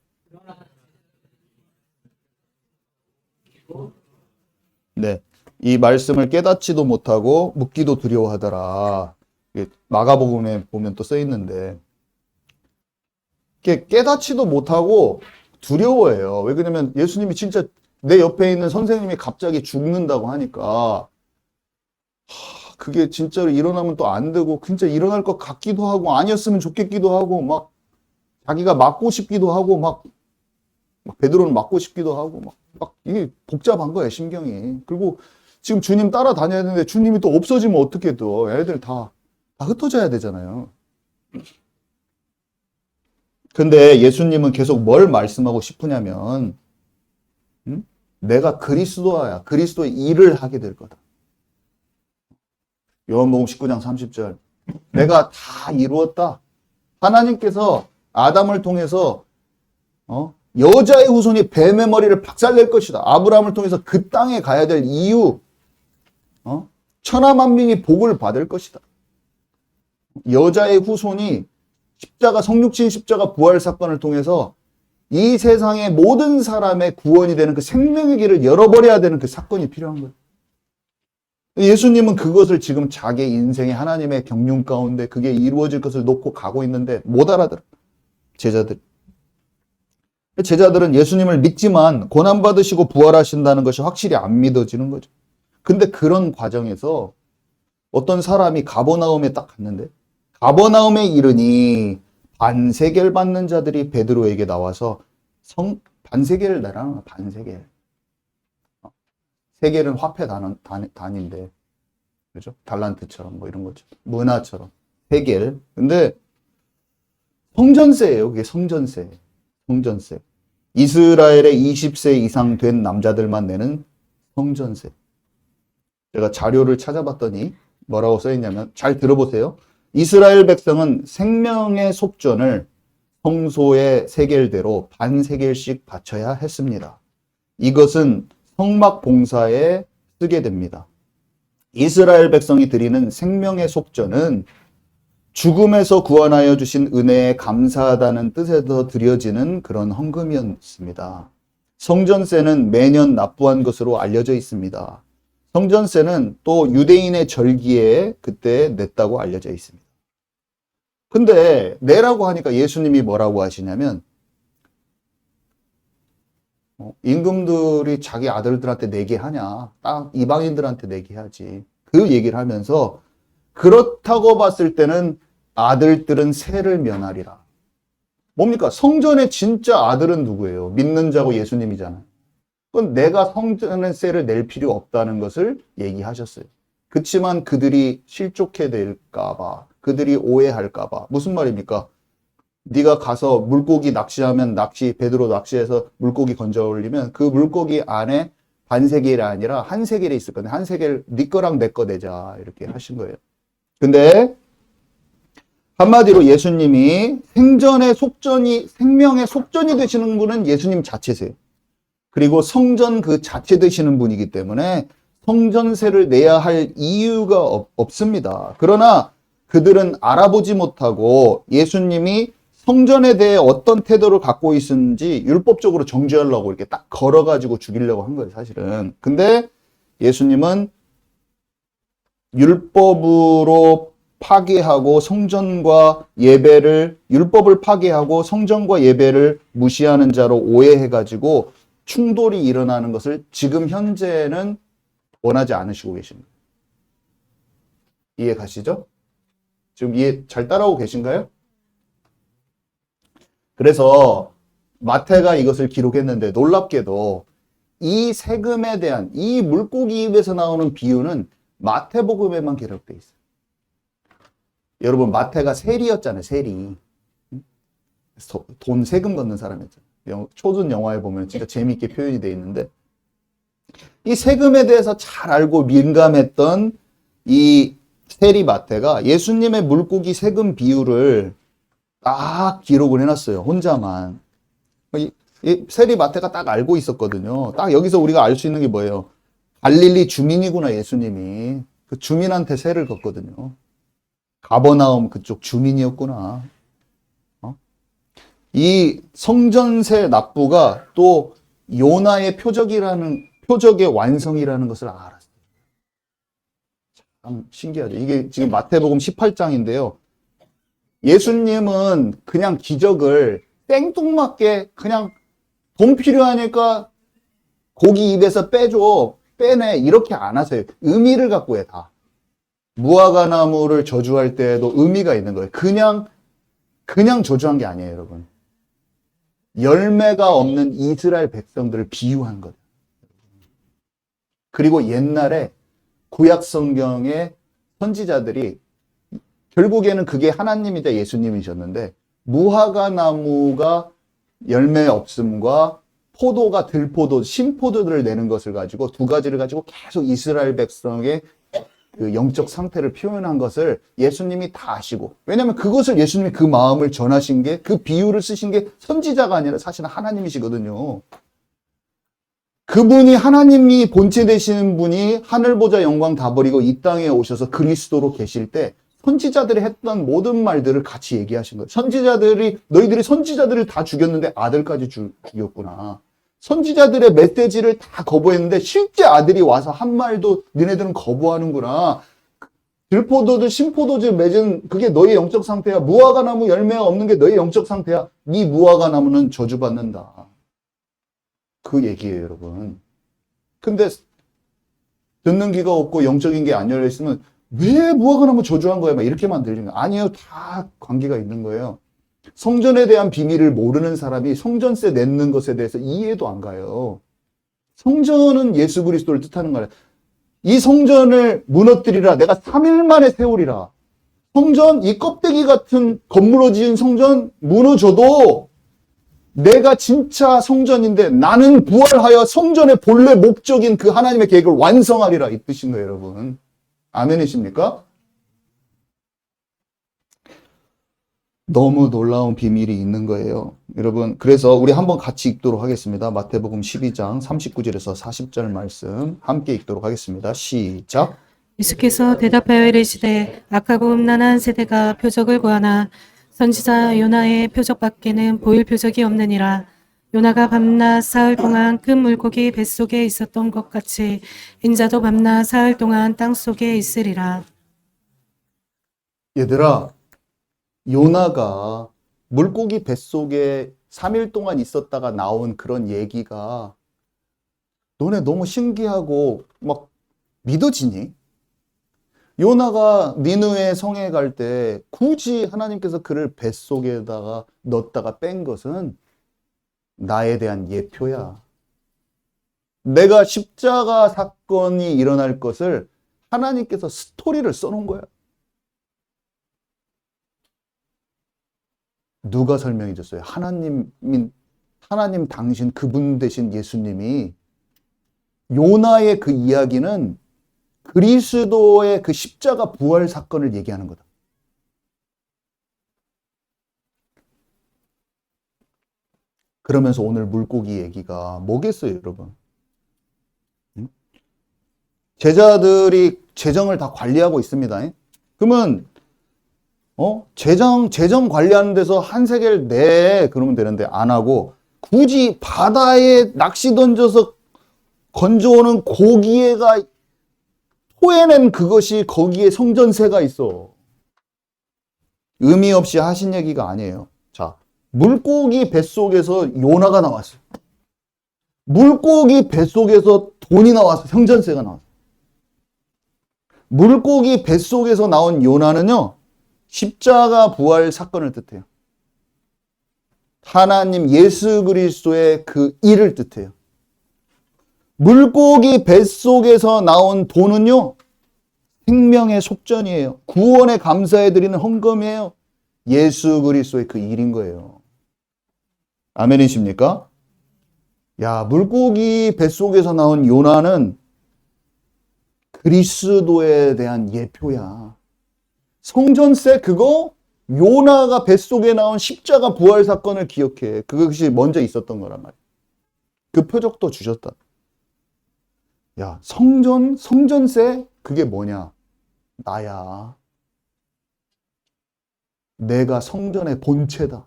네, 이 말씀을 깨닫지도 못하고 묻기도 두려워하더라. 마가복음에 보면 또 써 있는데, 깨닫지도 못하고 두려워해요. 왜 그러냐면 예수님이 진짜 내 옆에 있는 선생님이 갑자기 죽는다고 하니까 그게 진짜로 일어나면 또 안 되고, 진짜 일어날 것 같기도 하고 아니었으면 좋겠기도 하고, 막 자기가 맞고 싶기도 하고, 막 베드로는 맞고 싶기도 하고, 막 이게 복잡한 거예요, 심경이. 그리고 지금 주님 따라다녀야 되는데 주님이 또 없어지면 어떻게 또 애들 다 흩어져야 되잖아요. 근데 예수님은 계속 뭘 말씀하고 싶으냐면, 내가 그리스도야. 그리스도의 일을 하게 될 거다. 요한복음 19장 30절. 내가 다 이루었다. 하나님께서 아담을 통해서 여자의 후손이 뱀의 머리를 박살낼 것이다. 아브라함을 통해서 그 땅에 가야 될 이유, 천하 만민이 복을 받을 것이다. 여자의 후손이 십자가, 성육신 십자가 부활 사건을 통해서 이 세상의 모든 사람의 구원이 되는 그 생명의 길을 열어버려야 되는 그 사건이 필요한 거예요. 예수님은 그것을 지금 자기 인생의 하나님의 경륜 가운데 그게 이루어질 것을 놓고 가고 있는데 못 알아들어. 제자들은 예수님을 믿지만 고난받으시고 부활하신다는 것이 확실히 안 믿어지는 거죠. 근데 그런 과정에서 어떤 사람이 가버나움에 딱 갔는데, 가버나움에 이르니 반세겔 받는 자들이 베드로에게 나와서 반세겔을 내라. 반세겔. 세겔은 화폐 단인데, 그죠? 달란트처럼 뭐 이런 거죠. 문화처럼. 세겔. 근데 성전세예요. 그게 성전세. 성전세. 이스라엘의 20세 이상 된 남자들만 내는 성전세. 제가 자료를 찾아봤더니 뭐라고 써있냐면, 잘 들어보세요. 이스라엘 백성은 생명의 속전을 성소의 세겔대로 반세겔씩 바쳐야 했습니다. 이것은 성막 봉사에 쓰게 됩니다. 이스라엘 백성이 드리는 생명의 속전은 죽음에서 구원하여 주신 은혜에 감사하다는 뜻에서 드려지는 그런 헌금이었습니다. 성전세는 매년 납부한 것으로 알려져 있습니다. 성전세는 또 유대인의 절기에 그때 냈다고 알려져 있습니다. 근데 내라고 하니까 예수님이 뭐라고 하시냐면 임금들이 자기 아들들한테 내게 하냐? 딱 이방인들한테 내게 해야지. 그 얘기를 하면서 그렇다고 봤을 때는 아들들은 세를 면하리라. 뭡니까? 성전의 진짜 아들은 누구예요? 믿는 자고 예수님이잖아요. 그건 내가 성전의 세를 낼 필요 없다는 것을 얘기하셨어요. 그렇지만 그들이 실족해 될까봐, 그들이 오해할까봐. 무슨 말입니까? 네가 가서 물고기 낚시하면 배드로 낚시해서 물고기 건져 올리면 그 물고기 안에 반세겔이 아니라 한 세겔이 있을 건데 한 세겔 네 거랑 내 거 내자 이렇게 하신 거예요. 근데 한마디로 예수님이 생명의 속전이 되시는 분은 예수님 자체세요. 그리고 성전 그 자체 되시는 분이기 때문에 성전세를 내야 할 이유가 없습니다. 그러나 그들은 알아보지 못하고 예수님이 성전에 대해 어떤 태도를 갖고 있는지 율법적으로 정죄하려고 이렇게 딱 걸어가지고 죽이려고 한 거예요, 사실은. 근데 예수님은 율법으로 파괴하고 율법을 파괴하고 성전과 예배를 무시하는 자로 오해해가지고 충돌이 일어나는 것을 지금 현재는 원하지 않으시고 계십니다. 이해 가시죠? 지금 이해 잘 따라오고 계신가요? 그래서 마태가 이것을 기록했는데 놀랍게도 이 세금에 대한 이 물고기 입에서 나오는 비유는 마태복음에만 기록되어 있어요. 여러분 마태가 세리였잖아요. 세리. 돈 세금 걷는 사람이었잖아요. 초전 영화에 보면 진짜 재미있게 표현이 되어 있는데 이 세금에 대해서 잘 알고 민감했던 이 세리 마태가 예수님의 물고기 세금 비유를 딱 기록을 해놨어요. 혼자만. 이 세리 마태가 딱 알고 있었거든요. 딱 여기서 우리가 알 수 있는 게 뭐예요? 갈릴리 주민이구나, 예수님이. 그 주민한테 세를 걷거든요. 가버나움 그쪽 주민이었구나. 이 성전세 납부가 또 요나의 표적의 완성이라는 것을 알았어요. 참 신기하죠. 이게 지금 마태복음 18장인데요. 예수님은 그냥 기적을 땡뚱맞게 그냥 돈 필요하니까 고기 입에서 빼내 이렇게 안 하세요. 의미를 갖고 해 다. 무화과 나무를 저주할 때에도 의미가 있는 거예요. 그냥 저주한 게 아니에요, 여러분. 열매가 없는 이스라엘 백성들을 비유한 거예요. 그리고 옛날에 구약 성경의 선지자들이 결국에는 그게 하나님이자 예수님이셨는데 무화과 나무가 열매 없음과 포도가 들포도, 신포도를 내는 것을 가지고 두 가지를 가지고 계속 이스라엘 백성의 그 영적 상태를 표현한 것을 예수님이 다 아시고, 왜냐하면 그것을 예수님이 그 마음을 전하신 게, 그 비유를 쓰신 게 선지자가 아니라 사실은 하나님이시거든요. 그분이 하나님이 본체 되시는 분이 하늘 보좌 영광 다 버리고 이 땅에 오셔서 그리스도로 계실 때 선지자들이 했던 모든 말들을 같이 얘기하신 거예요. 너희들이 선지자들을 다 죽였는데 아들까지 죽였구나. 선지자들의 메시지를 다 거부했는데 실제 아들이 와서 한 말도 너네들은 거부하는구나. 들포도들 신포도주 맺은 그게 너의 영적 상태야. 무화과 나무 열매가 없는 게 너의 영적 상태야. 네 무화과 나무는 저주받는다. 그 얘기예요, 여러분. 근데 듣는 귀가 없고 영적인 게 안 열려 있으면 왜 무화과 나무 저주한 거야? 막 이렇게만 들리는 거예요. 아니에요. 다 관계가 있는 거예요. 성전에 대한 비밀을 모르는 사람이 성전세 냈는 것에 대해서 이해도 안 가요. 성전은 예수 그리스도를 뜻하는 거예요. 이 성전을 무너뜨리라. 내가 3일 만에 세우리라. 성전, 이 껍데기 같은 건물로 지은 성전 무너져도 내가 진짜 성전인데 나는 부활하여 성전의 본래 목적인 그 하나님의 계획을 완성하리라. 이 뜻인 거예요, 여러분. 아멘이십니까? 너무 놀라운 비밀이 있는 거예요. 여러분, 그래서 우리 한번 같이 읽도록 하겠습니다. 마태복음 12장 39절에서 40절 말씀 함께 읽도록 하겠습니다. 시작. 예수께서 대답하여 이르시되 악하고 음란한 세대가 표적을 구하나 선지자 요나의 표적밖에는 보일 표적이 없느니라. 요나가 밤낮 사흘 동안 큰 물고기 뱃속에 있었던 것 같이 인자도 밤낮 사흘 동안 땅속에 있으리라. 얘들아, 요나가 물고기 뱃속에 3일 동안 있었다가 나온 그런 얘기가 너네 너무 신기하고 막 믿어지니? 요나가 니느웨 성에 갈 때 굳이 하나님께서 그를 뱃속에다가 넣었다가 뺀 것은 나에 대한 예표야. 내가 십자가 사건이 일어날 것을 하나님께서 스토리를 써놓은 거야. 누가 설명해 줬어요? 하나님 당신 그분 되신 예수님이 요나의 그 이야기는 그리스도의 그 십자가 부활 사건을 얘기하는 거다. 그러면서 오늘 물고기 얘기가 뭐겠어요, 여러분? 응? 제자들이 재정을 다 관리하고 있습니다. 그러면 재정 관리하는 데서 한 세겔 내 그러면 되는데 안 하고 굳이 바다에 낚시 던져서 건져오는 고기가 토해낸 그것이 거기에 성전세가 있어. 의미 없이 하신 얘기가 아니에요. 자, 물고기 뱃속에서 요나가 나왔어요. 물고기 뱃속에서 돈이 나왔어. 성전세가 나왔어. 물고기 뱃속에서 나온 요나는요, 십자가 부활 사건을 뜻해요. 하나님 예수 그리스도의 그 일을 뜻해요. 물고기 뱃속에서 나온 돈은요, 생명의 속전이에요. 구원에 감사해드리는 헌금이에요. 예수 그리스도의 그 일인 거예요. 아멘이십니까? 야, 물고기 뱃속에서 나온 요나는 그리스도에 대한 예표야. 성전세 그거 요나가 뱃속에 나온 십자가 부활 사건을 기억해. 그것이 먼저 있었던 거란 말이야. 그 표적도 주셨다. 야, 성전세 그게 뭐냐? 나야. 내가 성전의 본체다.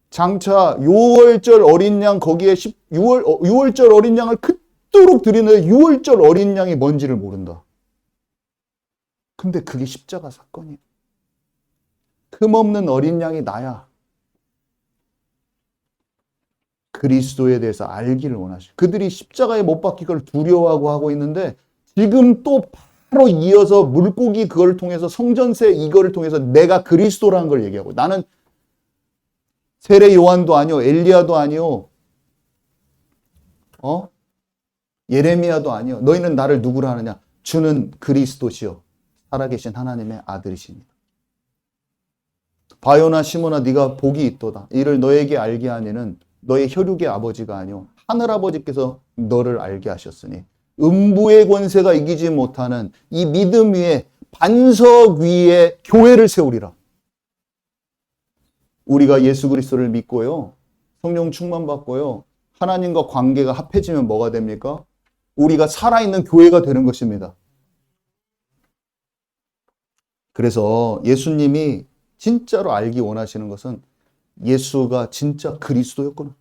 장차 6월절 어린 양 거기에 6월절 어린 양을 그토록 드리는데 6월절 어린 양이 뭔지를 모른다. 근데 그게 십자가 사건이야. 흠없는 어린 양이 나야. 그리스도에 대해서 알기를 원하시고 그들이 십자가에 못 박힌 걸 두려워하고 하고 있는데 지금 또 바로 이어서 물고기 그걸 통해서 성전세 이거를 통해서 내가 그리스도라는 걸 얘기하고 나는 세례 요한도 아니요 엘리야도 아니요 예레미야도 아니요 너희는 나를 누구라 하느냐 주는 그리스도시요 살아계신 하나님의 아들이십니다. 바요나 시몬아 네가 복이 있도다. 이를 너에게 알게 하니는 너의 혈육의 아버지가 아니요 하늘아버지께서 너를 알게 하셨으니 음부의 권세가 이기지 못하는 이 믿음 위에 반석 위에 교회를 세우리라. 우리가 예수 그리스도를 믿고요. 성령 충만 받고요. 하나님과 관계가 합해지면 뭐가 됩니까? 우리가 살아있는 교회가 되는 것입니다. 그래서 예수님이 진짜로 알기 원하시는 것은 예수가 진짜 그리스도였구나.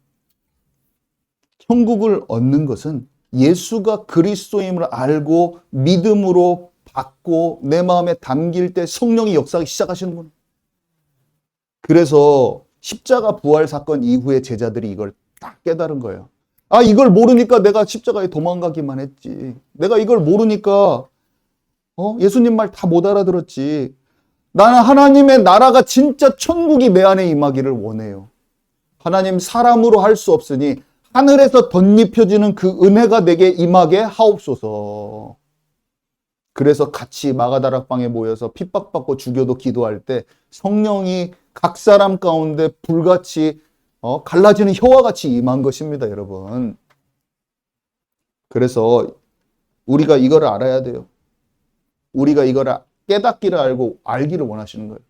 천국을 얻는 것은 예수가 그리스도임을 알고 믿음으로 받고 내 마음에 담길 때 성령이 역사하기 시작하시는구나. 그래서 십자가 부활 사건 이후에 제자들이 이걸 딱 깨달은 거예요. 아, 이걸 모르니까 내가 십자가에 도망가기만 했지. 내가 이걸 모르니까 예수님 말 다 못 알아들었지. 나는 하나님의 나라가 진짜 천국이 내 안에 임하기를 원해요. 하나님 사람으로 할 수 없으니 하늘에서 덧입혀지는 그 은혜가 내게 임하게 하옵소서. 그래서 같이 마가다락방에 모여서 핍박받고 죽여도 기도할 때 성령이 각 사람 가운데 불같이 갈라지는 혀와 같이 임한 것입니다, 여러분. 그래서 우리가 이거를 알아야 돼요. 우리가 이거를 깨닫기를 알고 알기를 원하시는 거예요.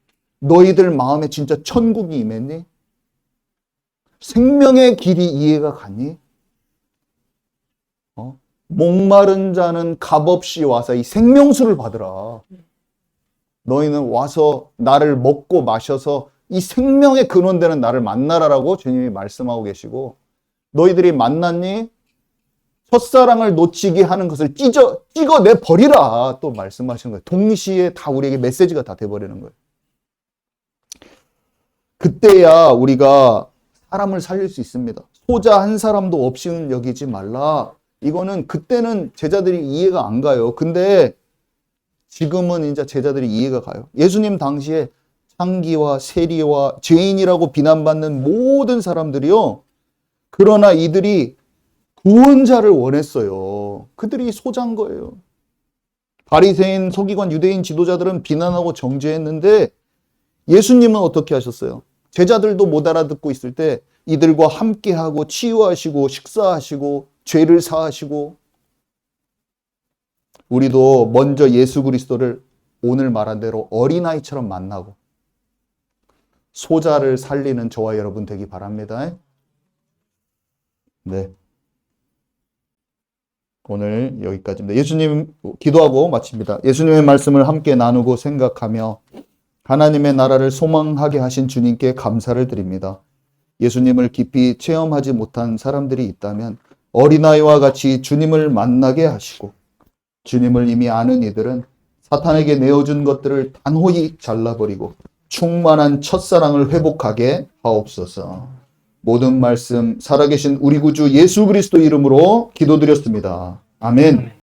너희들 마음에 진짜 천국이 임했니? 생명의 길이 이해가 가니? 목마른 자는 값없이 와서 이 생명수를 받으라. 너희는 와서 나를 먹고 마셔서 이 생명의 근원되는 나를 만나라라고 주님이 말씀하고 계시고, 너희들이 만났니? 첫사랑을 놓치게 하는 것을 찍어내 버리라 또 말씀하시는 거예요. 동시에 다 우리에게 메시지가 다 돼버리는 거예요. 그때야 우리가 사람을 살릴 수 있습니다. 소자 한 사람도 없이는 여기지 말라. 이거는 그때는 제자들이 이해가 안 가요. 근데 지금은 이제 제자들이 이해가 가요. 예수님 당시에 창기와 세리와 죄인이라고 비난받는 모든 사람들이요. 그러나 이들이 구원자를 원했어요. 그들이 소자인 거예요. 바리새인, 서기관, 유대인 지도자들은 비난하고 정죄했는데 예수님은 어떻게 하셨어요? 제자들도 못 알아듣고 있을 때 이들과 함께하고 치유하시고 식사하시고 죄를 사하시고, 우리도 먼저 예수 그리스도를 오늘 말한 대로 어린아이처럼 만나고 소자를 살리는 저와 여러분 되기 바랍니다. 네. 오늘 여기까지입니다. 예수님 기도하고 마칩니다. 예수님의 말씀을 함께 나누고 생각하며 하나님의 나라를 소망하게 하신 주님께 감사를 드립니다. 예수님을 깊이 체험하지 못한 사람들이 있다면 어린아이와 같이 주님을 만나게 하시고, 주님을 이미 아는 이들은 사탄에게 내어준 것들을 단호히 잘라버리고 충만한 첫사랑을 회복하게 하옵소서. 모든 말씀 살아계신 우리 구주 예수 그리스도 이름으로 기도드렸습니다. 아멘.